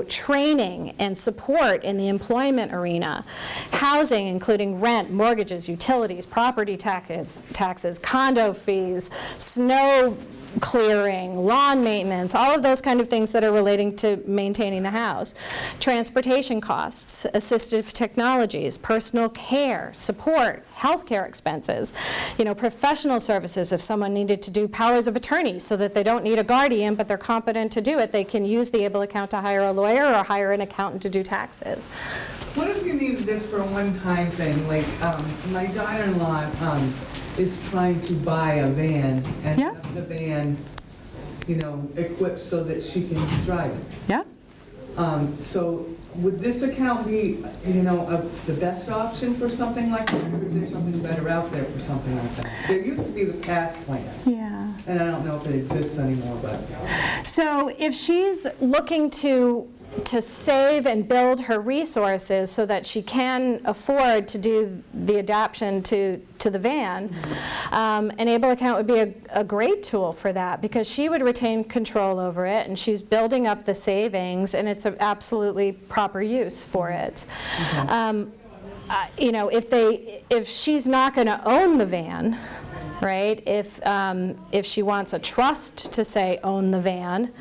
training and support in the employment arena, housing, including rent, mortgages, utilities, property taxes, condo fees, snow clearing, lawn maintenance, all of those kind of things that are relating to maintaining the house. Transportation costs, assistive technologies, personal care, support, healthcare expenses, professional services. If someone needed to do powers of attorney so that they don't need a guardian but they're competent to do it, they can use the ABLE account to hire a lawyer or hire an accountant to do taxes. What if you need this for a one-time thing? Like, my daughter-in-law is trying to buy a van, and have the van, equipped so that she can drive it. Yeah. So would this account be, the best option for something like that, or is there something better out there for something like that? There used to be the PASS plan. Yeah. And I don't know if it exists anymore, but. So if she's looking to save and build her resources so that she can afford to do the adaptation to the van, an ABLE account would be a great tool for that, because she would retain control over it, and she's building up the savings, and it's an absolutely proper use for it. Okay. If she's not going to own the van, right? If she wants a trust to, say, own the van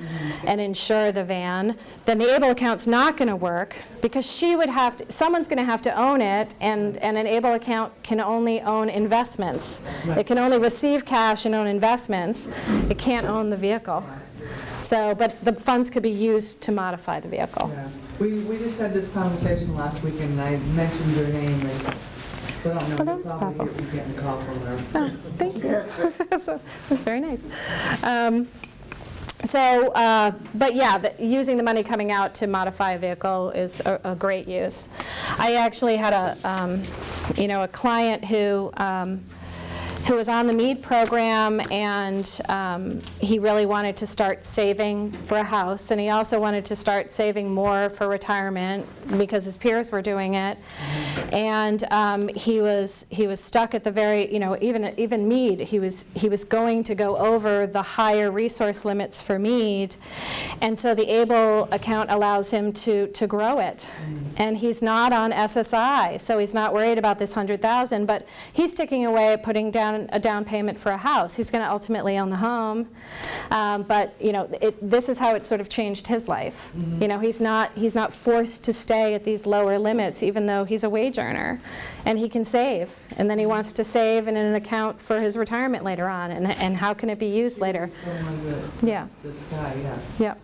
and insure the van, then the ABLE account's not going to work, because someone's going to have to own it, and an ABLE account can only own investments. Right. It can only receive cash and own investments. It can't own the vehicle. So, but the funds could be used to modify the vehicle. Yeah. We just had this conversation last week, and I mentioned your name, and so I don't know, Well, that was thoughtful. You're getting a call from her. Oh, thank you. That's very nice. But yeah, using the money coming out to modify a vehicle is a great use. I actually had a client who was on the MEAD program, and he really wanted to start saving for a house, and he also wanted to start saving more for retirement because his peers were doing it. And he was stuck at the very, even MEAD, he was going to go over the higher resource limits for MEAD, and so the ABLE account allows him to grow it. And he's not on SSI, so he's not worried about this $100,000, but he's ticking away at putting down a down payment for a house. He's going to ultimately own the home, but this is how it sort of changed his life. He's not forced to stay at these lower limits, even though he's a wage earner, and he can save. And then he wants to save in an account for his retirement later on, and how can it be used later? Yeah. This guy, yeah. Yeah.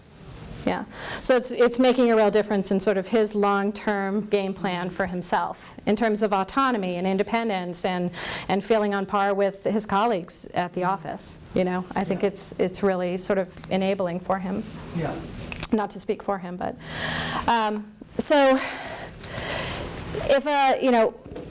Yeah, so it's making a real difference in sort of his long-term game plan for himself in terms of autonomy and independence and feeling on par with his colleagues at the office. I think it's really sort of enabling for him. Yeah. Not to speak for him, but so if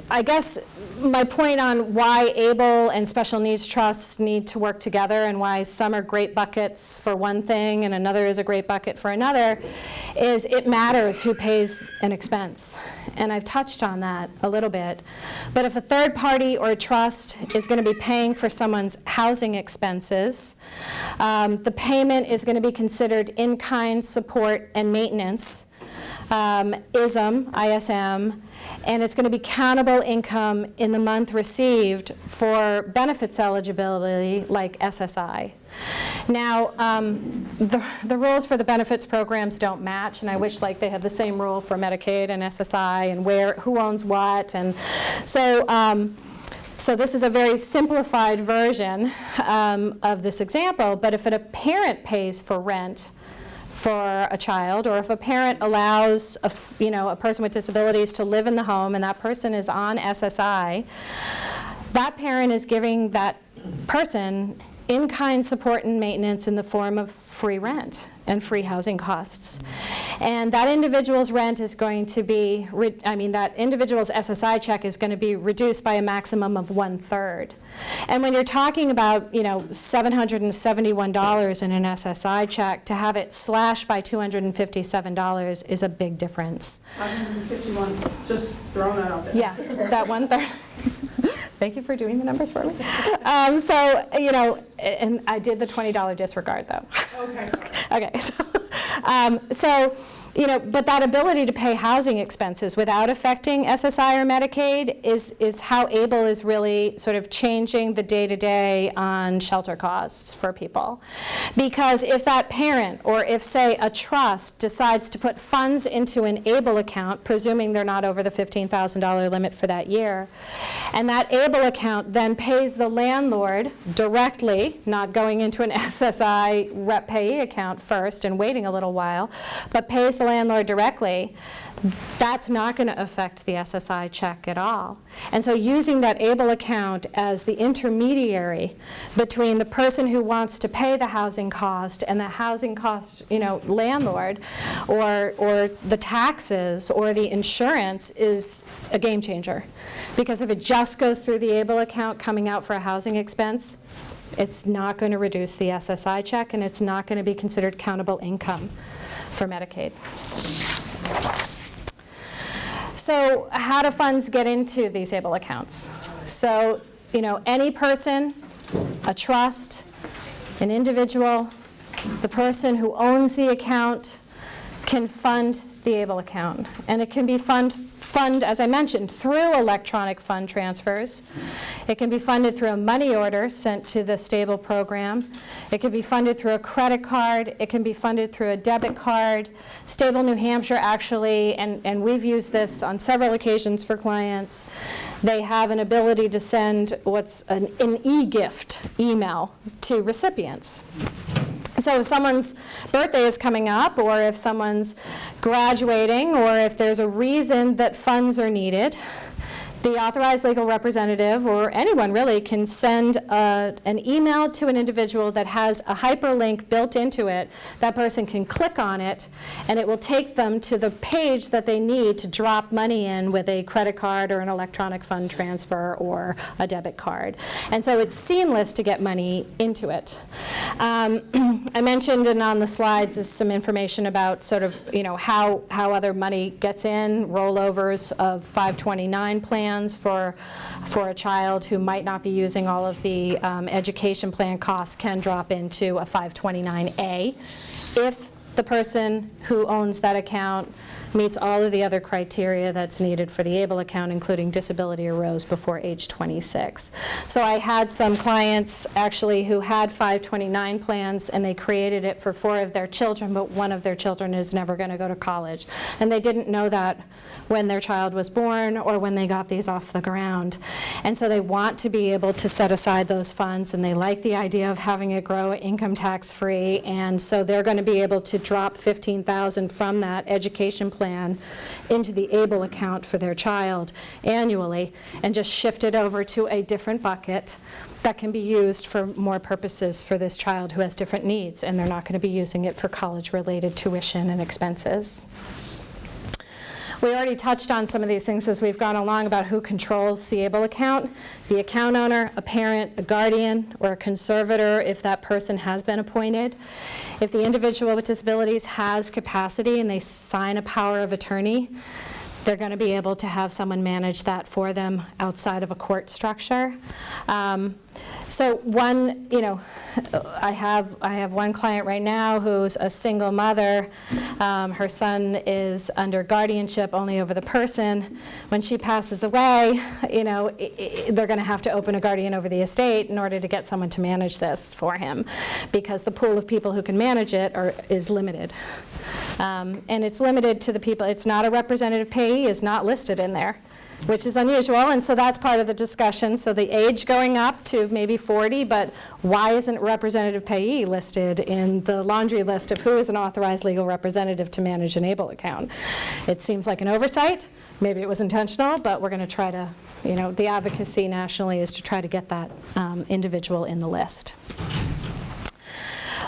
I guess my point on why ABLE and special needs trusts need to work together and why some are great buckets for one thing and another is a great bucket for another is it matters who pays an expense. And I've touched on that a little bit. But if a third party or a trust is going to be paying for someone's housing expenses, the payment is going to be considered in-kind support and maintenance, ISM, and it's going to be countable income in the month received for benefits eligibility like SSI. Now, the rules for the benefits programs don't match, and I wish like they had the same rule for Medicaid and SSI and who owns what, and so this is a very simplified version of this example. But if a parent pays for rent for a child, or if a parent allows a person with disabilities to live in the home and that person is on SSI, that parent is giving that person in-kind support and maintenance in the form of free rent and free housing costs. And that individual's rent is going to be, that individual's SSI check is going to be reduced by a maximum of 1/3. And when you're talking about, $771 in an SSI check, to have it slashed by $257 is a big difference. 551, just throwing that out there. Yeah, that 1/3. Thank you for doing the numbers for me. And I did the $20 disregard, though. Okay, sorry. Okay, but that ability to pay housing expenses without affecting SSI or Medicaid is how ABLE is really sort of changing the day-to-day on shelter costs for people. Because if that parent, or if, say, a trust decides to put funds into an ABLE account, presuming they're not over the $15,000 limit for that year, and that ABLE account then pays the landlord directly, not going into an SSI rep payee account first and waiting a little while, but pays the landlord directly, that's not going to affect the SSI check at all. And so using that ABLE account as the intermediary between the person who wants to pay the housing cost and the housing cost, landlord, or the taxes or the insurance is a game changer. Because if it just goes through the ABLE account coming out for a housing expense, it's not going to reduce the SSI check, and it's not going to be considered countable income for Medicaid. So how do funds get into these ABLE accounts? So, any person, a trust, an individual, the person who owns the account can fund the ABLE account. And it can be fund, as I mentioned, through electronic fund transfers. It can be funded through a money order sent to the Stable program. It can be funded through a credit card. It can be funded through a debit card. Stable New Hampshire actually, and we've used this on several occasions for clients, they have an ability to send what's an e-gift email to recipients. So if someone's birthday is coming up, or if someone's graduating, or if there's a reason that funds are needed, the authorized legal representative, or anyone really, can send an email to an individual that has a hyperlink built into it. That person can click on it, and it will take them to the page that they need to drop money in with a credit card or an electronic fund transfer or a debit card. And so it's seamless to get money into it. I mentioned, and on the slides is some information about sort of, how other money gets in, rollovers of 529 plans for a child who might not be using all of the education plan costs can drop into a 529A if the person who owns that account meets all of the other criteria that's needed for the ABLE account, including disability arose before age 26. So I had some clients actually who had 529 plans, and they created it for 4 of their children, but one of their children is never going to go to college. And they didn't know that when their child was born or when they got these off the ground. And so they want to be able to set aside those funds, and they like the idea of having it grow income tax free, and so they're going to be able to drop $15,000 from that education plan into the ABLE account for their child annually and just shift it over to a different bucket that can be used for more purposes for this child who has different needs, and they're not going to be using it for college-related tuition and expenses. We already touched on some of these things as we've gone along about who controls the ABLE account. The account owner, a parent, a guardian, or a conservator if that person has been appointed. If the individual with disabilities has capacity and they sign a power of attorney, they're going to be able to have someone manage that for them outside of a court structure. So one, I have one client right now who's a single mother. Her son is under guardianship only over the person. When she passes away, they're going to have to open a guardian over the estate in order to get someone to manage this for him, because the pool of people who can manage it is limited. And it's limited to the people. It's not a representative payee, is not listed in there, which is unusual, and so that's part of the discussion. So the age going up to maybe 40, but why isn't representative payee listed in the laundry list of who is an authorized legal representative to manage an ABLE account? It seems like an oversight. Maybe it was intentional, but we're going to try to, the advocacy nationally is to try to get that individual in the list.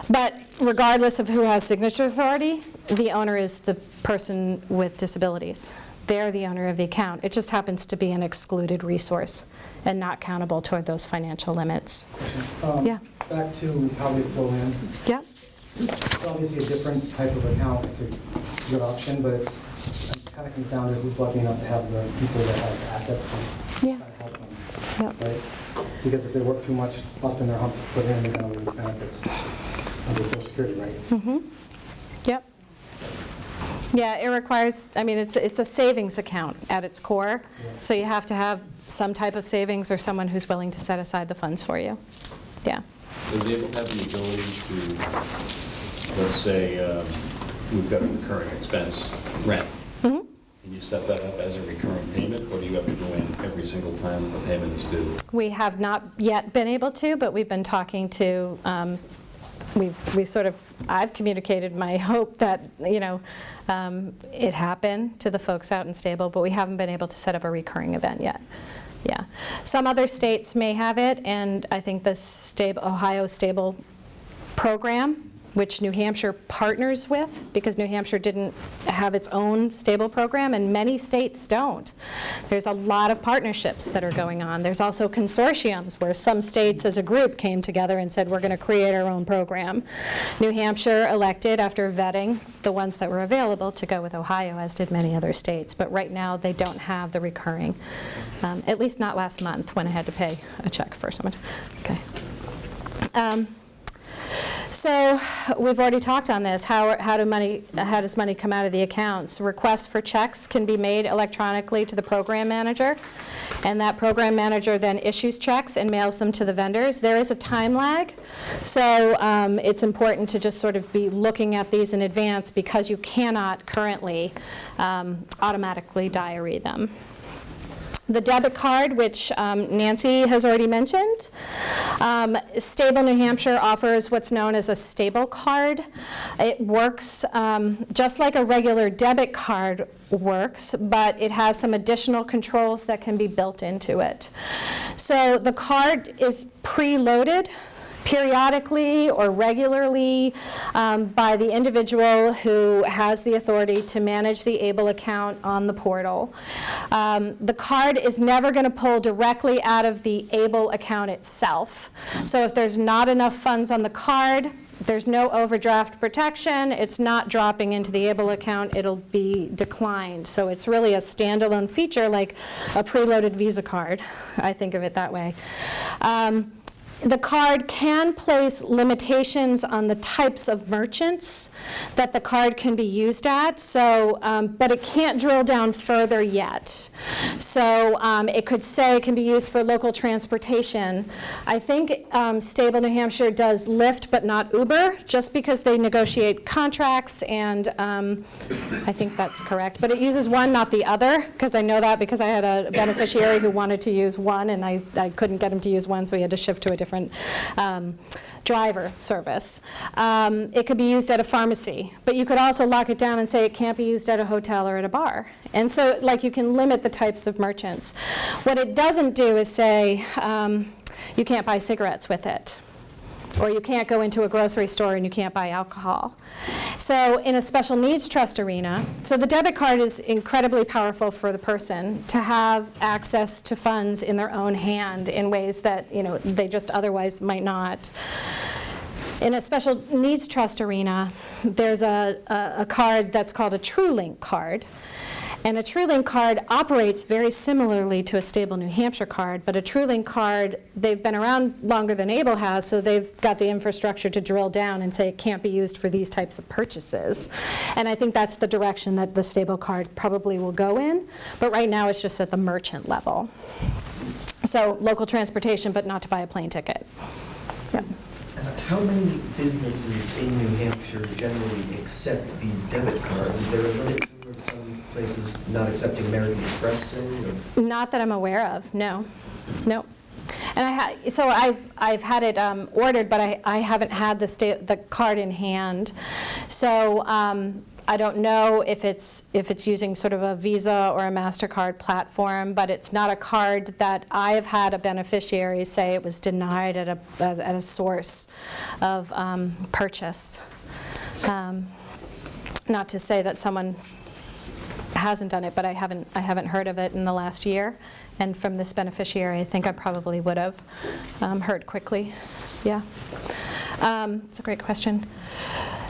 But regardless of who has signature authority, the owner is the person with disabilities. They're the owner of the account. It just happens to be an excluded resource and not countable toward those financial limits. Yeah. Back to how they flow in. Yeah. It's obviously a different type of account. It's a good option, but it kind of comes down to who's lucky enough to have the people that have assets to kind of help them. Yep. Right? Because if they work too much, busting their hump to put in, they're going to lose benefits under Social Security, right? Mm-hmm. Yep. Yeah, it requires, it's a savings account at its core, so you have to have some type of savings or someone who's willing to set aside the funds for you. Yeah. Does ABLE have the ability to, let's say, we've got a recurring expense, rent. Mm-hmm. Can you set that up as a recurring payment, or do you have to go in every single time the payment is due? We have not yet been able to, but we've been talking to, I've communicated my hope that, it happened to the folks out in Stable, but we haven't been able to set up a recurring event yet. Yeah. Some other states may have it, and I think the Ohio Stable program, which New Hampshire partners with, because New Hampshire didn't have its own Stable program, and many states don't. There's a lot of partnerships that are going on. There's also consortiums where some states as a group came together and said, we're going to create our own program. New Hampshire elected, after vetting the ones that were available, to go with Ohio, as did many other states. But right now, they don't have the recurring, at least not last month when I had to pay a check for someone. Okay. So we've already talked on this. How does money come out of the accounts? Requests for checks can be made electronically to the program manager, and that program manager then issues checks and mails them to the vendors. There is a time lag, so it's important to just sort of be looking at these in advance, because you cannot currently automatically diary them. The debit card, which Nancy has already mentioned. Stable New Hampshire offers what's known as a Stable card. It works just like a regular debit card works, but it has some additional controls that can be built into it. So the card is preloaded periodically or regularly by the individual who has the authority to manage the ABLE account on the portal. The card is never going to pull directly out of the ABLE account itself. So if there's not enough funds on the card, there's no overdraft protection. It's not dropping into the ABLE account. It'll be declined. So it's really a standalone feature, like a preloaded Visa card. I think of it that way. The card can place limitations on the types of merchants that the card can be used at, so, but it can't drill down further yet. So it could say it can be used for local transportation. I think Stable New Hampshire does Lyft but not Uber, just because they negotiate contracts, and I think that's correct. But it uses one, not the other, because I know that because I had a beneficiary who wanted to use one, and I couldn't get him to use one, so he had to shift to a different driver service. It could be used at a pharmacy, but you could also lock it down and say it can't be used at a hotel or at a bar. And so, like, you can limit the types of merchants. What it doesn't do is say you can't buy cigarettes with it, or you can't go into a grocery store and you can't buy alcohol. So in a special needs trust arena, so the debit card is incredibly powerful for the person to have access to funds in their own hand in ways that, they just otherwise might not. In a special needs trust arena, there's a card that's called a TrueLink card. And a TrueLink card operates very similarly to a stable New Hampshire card, but a TrueLink card, they've been around longer than ABLE has, so they've got the infrastructure to drill down and say it can't be used for these types of purchases. And I think that's the direction that the stable card probably will go in, but right now it's just at the merchant level. So local transportation, but not to buy a plane ticket. Yeah. How many businesses in New Hampshire generally accept these debit cards? Is there a limit similar to some places not accepting American Express, say? Or? Not that I'm aware of, no. No. And so I've had it ordered, but I haven't had the card in hand. So I don't know if it's using sort of a Visa or a MasterCard platform, but it's not a card that I've had a beneficiary say it was denied at a source of purchase. Not to say that someone hasn't done it, but I haven't heard of it in the last year. And from this beneficiary, I think I probably would have heard quickly. Yeah. It's a great question.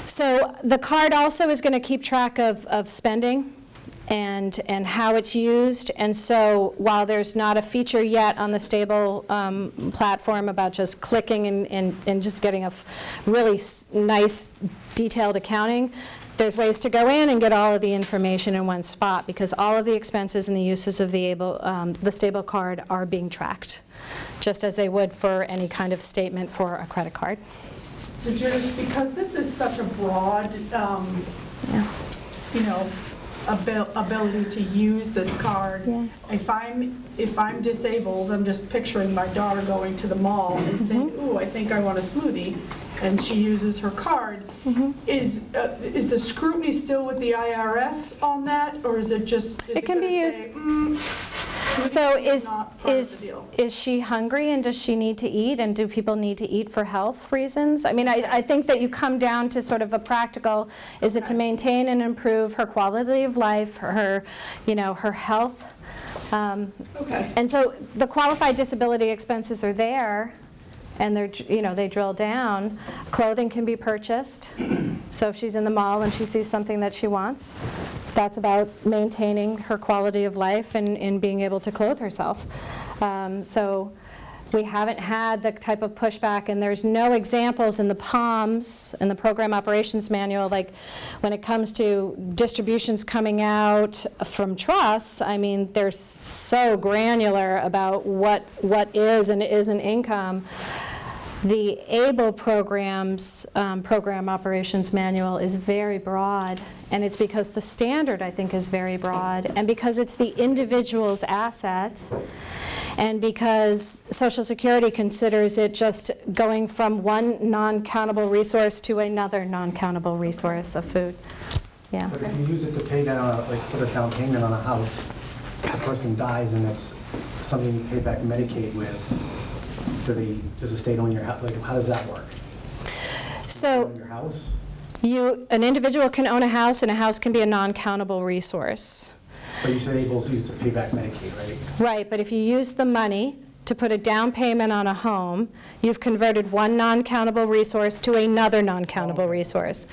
So the card also is going to keep track of spending and how it's used. And so while there's not a feature yet on the stable platform about just clicking and just getting a really nice detailed accounting, there's ways to go in and get all of the information in one spot, because all of the expenses and the uses of the stable card are being tracked, just as they would for any kind of statement for a credit card. So Judith, because this is such a broad, ability to use this card. Yeah. If I'm disabled, I'm just picturing my daughter going to the mall and saying, "Ooh, I think I want a smoothie," and she uses her card. Is the scrutiny still with the IRS on that, or is it just? It can be used. So is she hungry, and does she need to eat, and do people need to eat for health reasons? I mean, I think that you come down to sort of a practical, is it to maintain and improve her quality of life, her health? Okay. And so the qualified disability expenses are there, and they drill down. Clothing can be purchased. So if she's in the mall and she sees something that she wants, that's about maintaining her quality of life and being able to clothe herself. So we haven't had the type of pushback, and there's no examples in the POMs and the Program Operations Manual, like when it comes to distributions coming out from trusts. I mean, they're so granular about what is and isn't income. The ABLE program's Program Operations Manual is very broad, and it's because the standard, I think, is very broad, and because it's the individual's asset, and because Social Security considers it just going from one non-countable resource to another non-countable resource of food. Yeah. But if you use it to pay down, put a down payment on a house, the person dies and it's something you pay back Medicaid with, does the state own your house? Like, how does that work? So own your house? An individual can own a house, and a house can be a non-countable resource. But you said ABLE's used to pay back Medicaid, right? Right, but if you use the money to put a down payment on a home, you've converted one non-countable resource to another non-countable resource.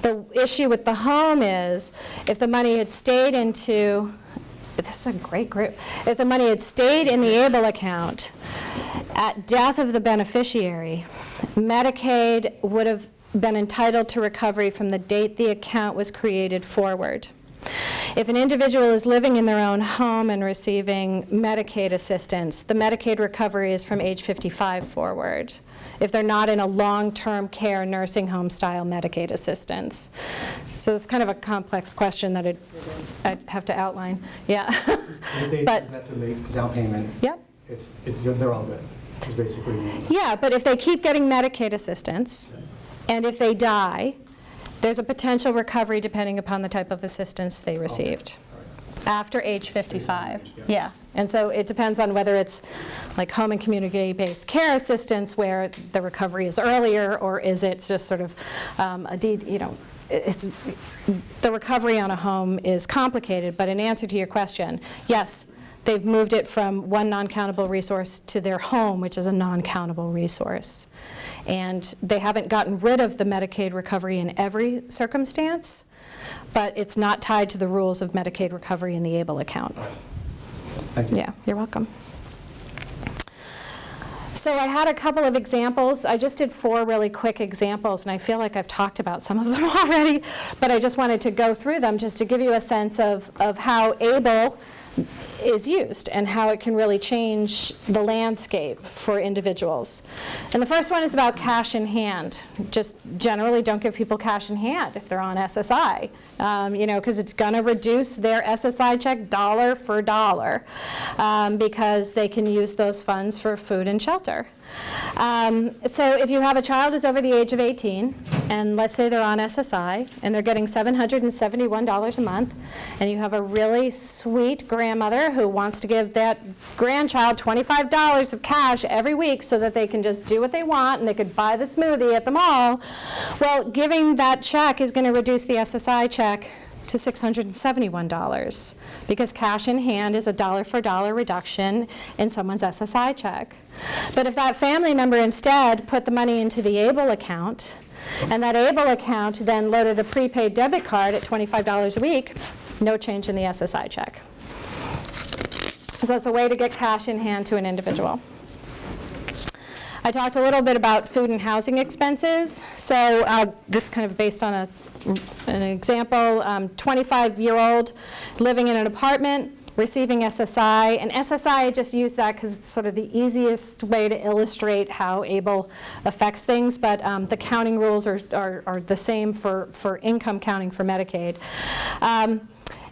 The issue with the home is, if the money had stayed into, this is a great group, if the money had stayed in the ABLE account, at death of the beneficiary, Medicaid would have been entitled to recovery from the date the account was created forward. If an individual is living in their own home and receiving Medicaid assistance, the Medicaid recovery is from age 55 forward, if they're not in a long-term care nursing home style Medicaid assistance. So it's kind of a complex question that I'd have to outline. Yeah. If they But- use that to make down payment, Yep. they're all good. It's basically. Yeah, but if they keep getting Medicaid assistance, and if they die, there's a potential recovery depending upon the type of assistance they received. After age 55, yeah. And so it depends on whether it's like home and community-based care assistance where the recovery is earlier, or is it just sort of it's the recovery on a home is complicated. But in answer to your question, yes, they've moved it from one non-countable resource to their home, which is a non-countable resource. And they haven't gotten rid of the Medicaid recovery in every circumstance, but it's not tied to the rules of Medicaid recovery in the ABLE account. Thank you. Yeah, you're welcome. So I had a couple of examples. I just did 4 really quick examples, and I feel like I've talked about some of them already, but I just wanted to go through them just to give you a sense of how ABLE is used and how it can really change the landscape for individuals. And the first one is about cash in hand. Just generally don't give people cash in hand if they're on SSI, because it's going to reduce their SSI check dollar for dollar, because they can use those funds for food and shelter. So if you have a child who's over the age of 18, and let's say they're on SSI, and they're getting $771 a month, and you have a really sweet grandmother who wants to give that grandchild $25 of cash every week so that they can just do what they want and they could buy the smoothie at the mall, well, giving that check is going to reduce the SSI check to $671, because cash in hand is a dollar for dollar reduction in someone's SSI check. But if that family member instead put the money into the ABLE account, and that ABLE account then loaded a prepaid debit card at $25 a week, no change in the SSI check. So it's a way to get cash in hand to an individual. I talked a little bit about food and housing expenses. So this is kind of based on an example, 25-year-old living in an apartment, receiving SSI. And SSI, I just use that because it's sort of the easiest way to illustrate how ABLE affects things, but the counting rules are the same for income counting for Medicaid.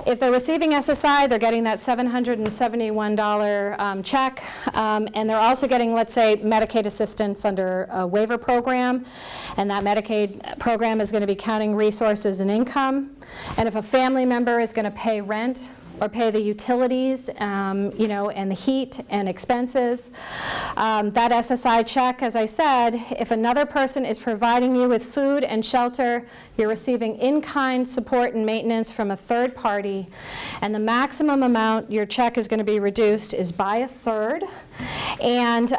If they're receiving SSI, they're getting that $771 check, and they're also getting, let's say, Medicaid assistance under a waiver program, and that Medicaid program is going to be counting resources and income. And if a family member is going to pay rent or pay the utilities, and the heat and expenses, that SSI check, as I said, if another person is providing you with food and shelter, you're receiving in-kind support and maintenance from a third party, and the maximum amount your check is going to be reduced is by 1/3. And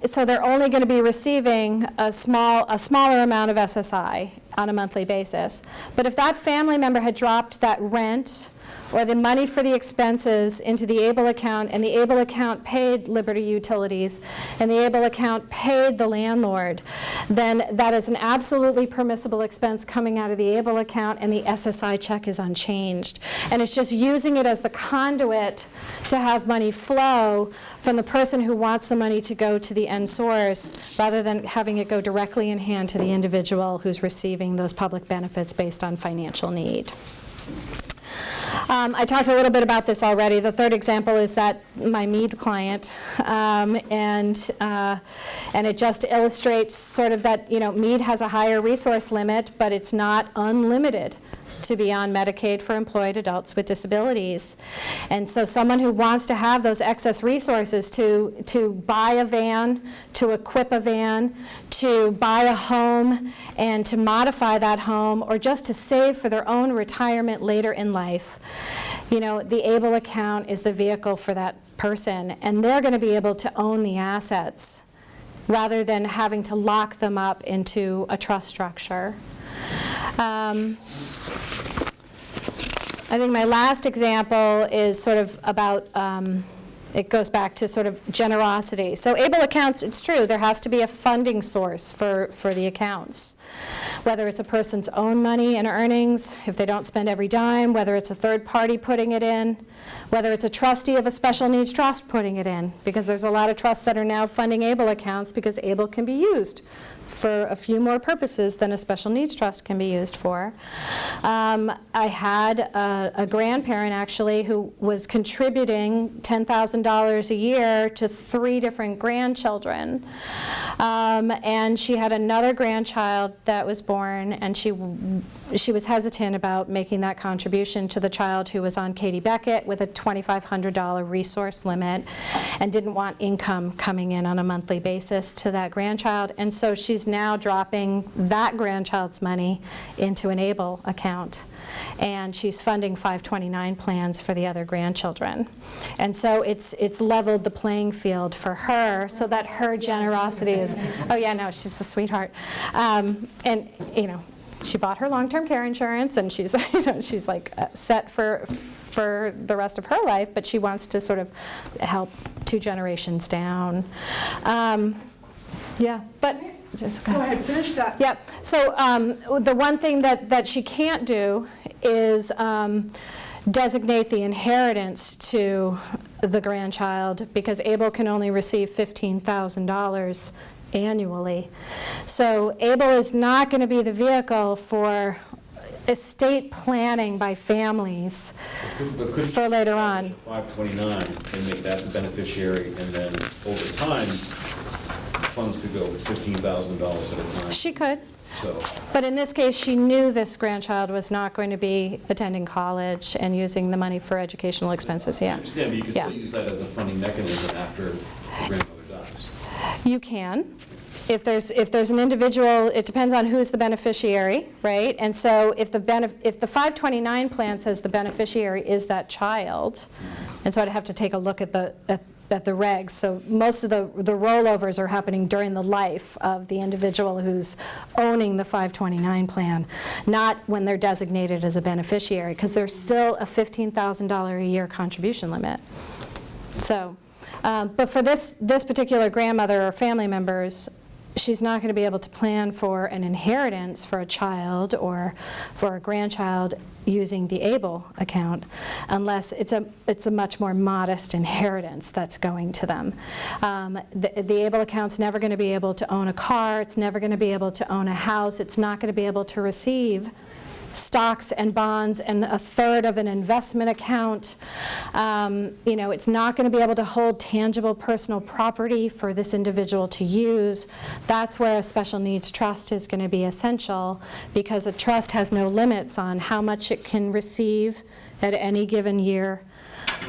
so they're only going to be receiving a smaller amount of SSI on a monthly basis. But if that family member had dropped that rent or the money for the expenses into the ABLE account, and the ABLE account paid Liberty Utilities, and the ABLE account paid the landlord, then that is an absolutely permissible expense coming out of the ABLE account, and the SSI check is unchanged. And it's just using it as the conduit to have money flow from the person who wants the money to go to the end source, rather than having it go directly in hand to the individual who's receiving those public benefits based on financial need. I talked a little bit about this already. The third example is that my Mead client, and it just illustrates sort of that, Mead has a higher resource limit, but it's not unlimited to be on Medicaid for employed adults with disabilities. And so someone who wants to have those excess resources to buy a van, to equip a van, to buy a home, and to modify that home, or just to save for their own retirement later in life, the ABLE account is the vehicle for that person, and they're going to be able to own the assets rather than having to lock them up into a trust structure. I think my last example is sort of about, it goes back to sort of generosity. So ABLE accounts, it's true, there has to be a funding source for the accounts. Whether it's a person's own money and earnings, if they don't spend every dime, whether it's a third party putting it in, whether it's a trustee of a special needs trust putting it in, because there's a lot of trusts that are now funding ABLE accounts because ABLE can be used for a few more purposes than a special needs trust can be used for. I had a grandparent actually who was contributing $10,000 a year to 3 different grandchildren. And she had another grandchild that was born, and she was hesitant about making that contribution to the child who was on Katie Beckett with a $2,500 resource limit and didn't want income coming in on a monthly basis to that grandchild. And so she's now dropping that grandchild's money into an ABLE account. And she's funding 529 plans for the other grandchildren. And so it's leveled the playing field for her so that her generosity is, oh yeah, no, she's a sweetheart. And, you know, she bought her long-term care insurance, and she's, you know, she's like set for the rest of her life, but she wants to sort of help 2 generations down. Yeah, but just Go ahead, finish that. Yep. So the one thing that she can't do is designate the inheritance to the grandchild, because ABLE can only receive $15,000 annually. So ABLE is not going to be the vehicle for estate planning by families for later on. 529 and make that the beneficiary, and then over time, funds could go $15,000 at a time. She could. So, But in this case, she knew this grandchild was not going to be attending college and using the money for educational expenses. I Yeah. understand, but you can Yeah. still use that as a funding mechanism after the grandmother dies. You can. If there's an individual, it depends on who's the beneficiary, right? And so if the 529 plan says the beneficiary is that child, and so I'd have to take a look at the regs. So most of the rollovers are happening during the life of the individual who's owning the 529 plan, not when they're designated as a beneficiary, because there's still a $15,000 a year contribution limit. So, but for this particular grandmother or family members, she's not going to be able to plan for an inheritance for a child or for a grandchild using the ABLE account unless it's a much more modest inheritance that's going to them. The ABLE account's never going to be able to own a car. It's never going to be able to own a house. It's not going to be able to receive stocks and bonds and a third of an investment account. You know, it's not going to be able to hold tangible personal property for this individual to use. That's where a special needs trust is going to be essential, because a trust has no limits on how much it can receive at any given year,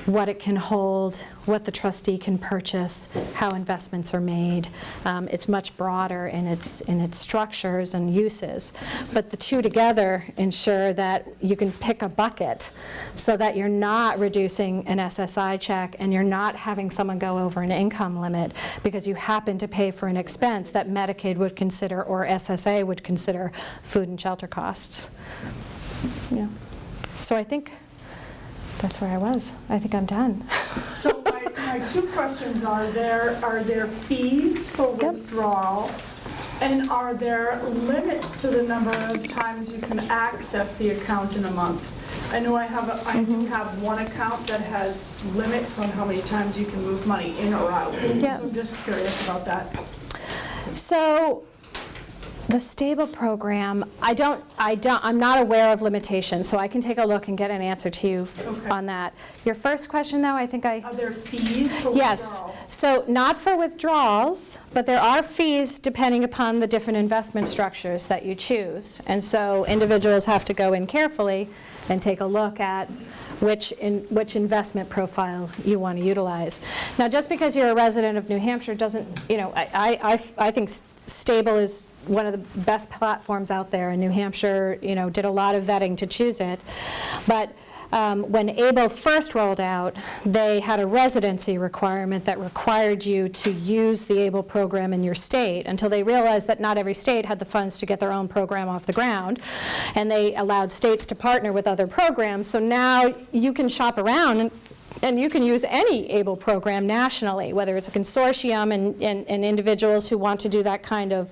what it can hold, what the trustee can purchase, how investments are made. It's much broader in its structures and uses. But the two together ensure that you can pick a bucket so that you're not reducing an SSI check and you're not having someone go over an income limit because you happen to pay for an expense that Medicaid would consider or SSA would consider food and shelter costs. Yeah. So I think that's where I was. I think I'm done. So my 2 questions are there fees for withdrawal, and are there limits to the number of times you can access the account in a month? I know I do have one account that has limits on how many times you can move money in or out. Yeah. So I'm just curious about that. So the stable program, I'm not aware of limitations, so I can take a look and get an answer to you on that. Your first question, though, I think Are there fees for yes. withdrawal? So not for withdrawals, but there are fees depending upon the different investment structures that you choose. And so individuals have to go in carefully and take a look at which investment profile you want to utilize. Now, just because you're a resident of New Hampshire doesn't, you know, I think Stable is one of the best platforms out there, and New Hampshire, you know, did a lot of vetting to choose it. But when ABLE first rolled out, they had a residency requirement that required you to use the ABLE program in your state until they realized that not every state had the funds to get their own program off the ground, and they allowed states to partner with other programs. So now you can shop around and you can use any ABLE program nationally, whether it's a consortium and individuals who want to do that kind of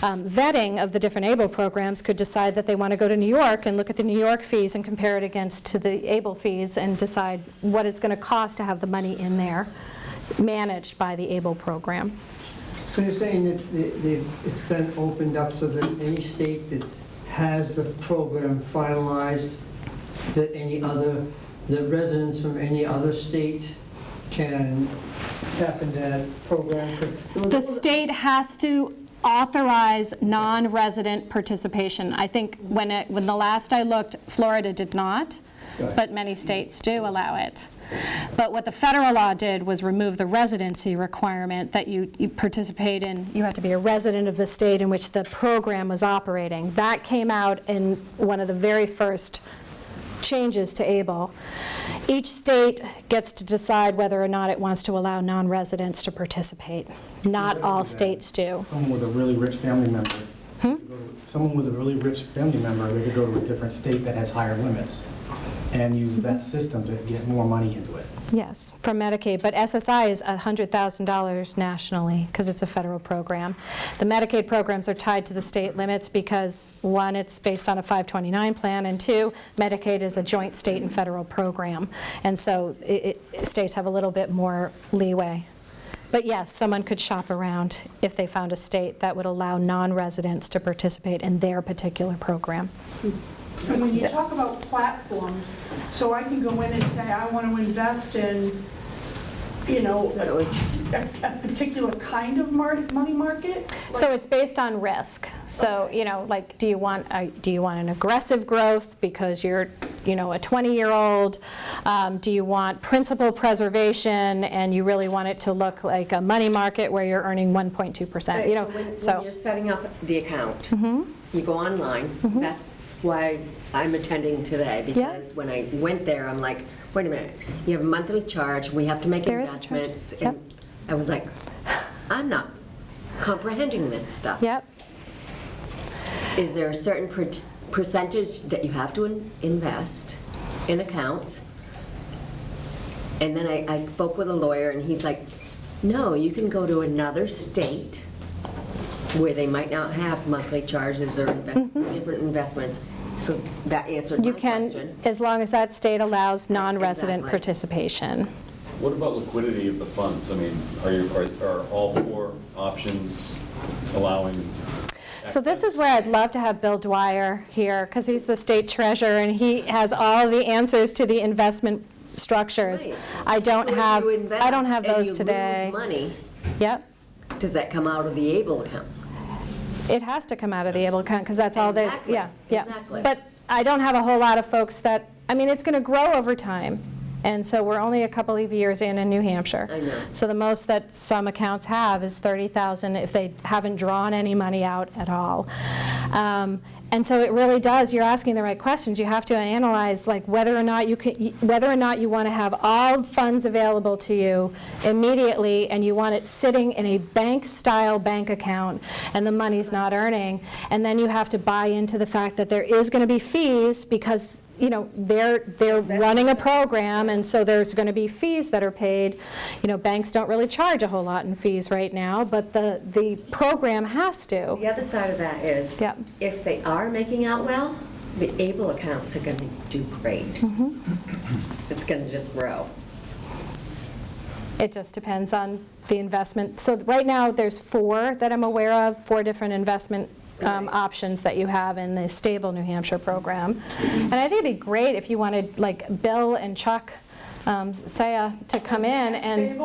vetting of the different ABLE programs could decide that they want to go to New York and look at the New York fees and compare it against to the ABLE fees and decide what it's going to cost to have the money in there managed by the ABLE program. So you're saying that it's been opened up so that any state that has the program finalized, that that residents from any other state can tap into that program? The state has to authorize non-resident participation. I think when the last I looked, Florida did not, but many states do allow it. But what the federal law did was remove the residency requirement that you participate in. You have to be a resident of the state in which the program was operating. That came out in one of the very first changes to ABLE. Each state gets to decide whether or not it wants to allow non-residents to participate. Not all states do. Someone with a really rich family member. Someone with a really rich family member, they could go to a different state that has higher limits and use that system to get more money into it. Yes, from Medicaid, but SSI is $100,000 nationally because it's a federal program. The Medicaid programs are tied to the state limits because, one, it's based on a 529 plan, and two, Medicaid is a joint state and federal program, and so states have a little bit more leeway. But yes, someone could shop around if they found a state that would allow non-residents to participate in their particular program. And when you talk about platforms, so I can go in and say, I want to invest in, you know, a particular kind of money market? So it's based on risk. So, you know, like, do you want an aggressive growth because you're, you know, a 20-year-old? Do you want principal preservation and you really want it to look like a money market where you're earning 1.2%? You know, When you're setting up the account, you go online. That's why I'm attending today, because when I went there, I'm like, wait a minute, you have a monthly charge, we have to make There is a charge. investments. And I was like, I'm not comprehending this stuff. Is there a certain percentage that you have to invest in accounts? And then I spoke with a lawyer, and he's like, no, you can go to another state where they might not have monthly charges or different investments. So that answered my question. As long as that state allows non-resident participation. What about liquidity of the funds? I mean, are all four options allowing? So this is where I'd love to have Bill Dwyer here, because he's the state treasurer and he has all the answers to the investment structures. Right. I don't have those today. And you lose money, Yep. does that come out of the ABLE account? It has to come out of the ABLE account because that's all they, Exactly. yeah. Exactly. But I don't have a whole lot of folks that, I mean, it's going to grow over time. And so we're only a couple of years in New Hampshire. I know. So the most that some accounts have is $30,000 if they haven't drawn any money out at all. And so it really does, you're asking the right questions. You have to analyze like whether or not you want to have all funds available to you immediately and you want it sitting in a bank-style bank account and the money's not earning. And then you have to buy into the fact that there is going to be fees because you know, they're running a program, and so there's going to be fees that are paid. You know, banks don't really charge a whole lot in fees right now, but the program has to. The other side of that is, if they are making out well, the ABLE accounts are going to do great. It's going to just grow. It just depends on the investment. So right now, there's 4 that I'm aware of, 4 different investment options that you have in the Stable New Hampshire program. And I think it'd be great if you wanted like Bill and Chuck Saya to come in and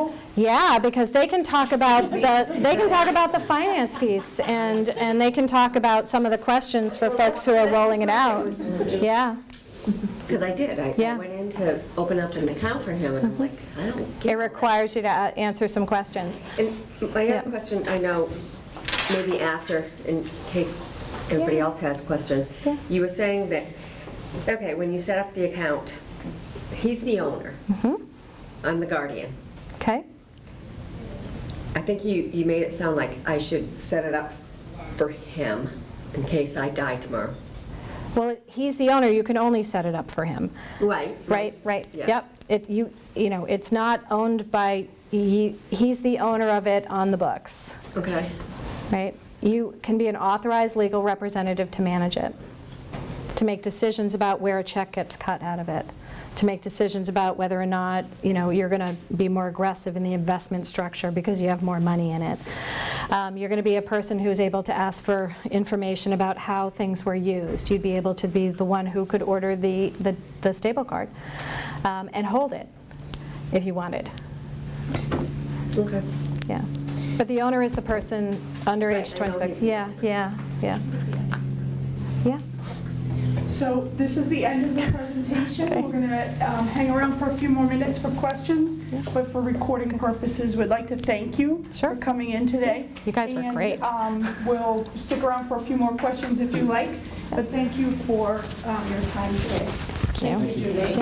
because they can talk about the finance piece and they can talk about some of the questions for folks who are rolling it out. Because I did. I went in to open up an account for him, and I'm like, I don't get it requires you to answer some questions. And my other question, I know, maybe after, in case everybody else has questions. You were saying that, okay, when you set up the account, he's the owner. I'm the guardian. Okay. I think you made it sound like I should set it up for him in case I die tomorrow. Well, he's the owner. You can only set it up for him. Right. Yeah. Yep. You know, it's not owned by. He's the owner of it on the books. Okay. Right? You can be an authorized legal representative to manage it, to make decisions about where a check gets cut out of it. to make decisions about whether or not, you're going to be more aggressive in the investment structure because you have more money in it. You're going to be a person who's able to ask for information about how things were used. You'd be able to be the one who could order the stable card and hold it if you wanted. Okay. Yeah. But the owner is the person under age Right, I know 26. he's- Yeah. So this is the end of the presentation. Okay. We're going to hang around for a few more minutes for questions, but for recording purposes, we'd like to thank you Sure. for coming in today. You guys were great. And we'll stick around for a few more questions if you like, but thank you for your time today. Thank you. Judith.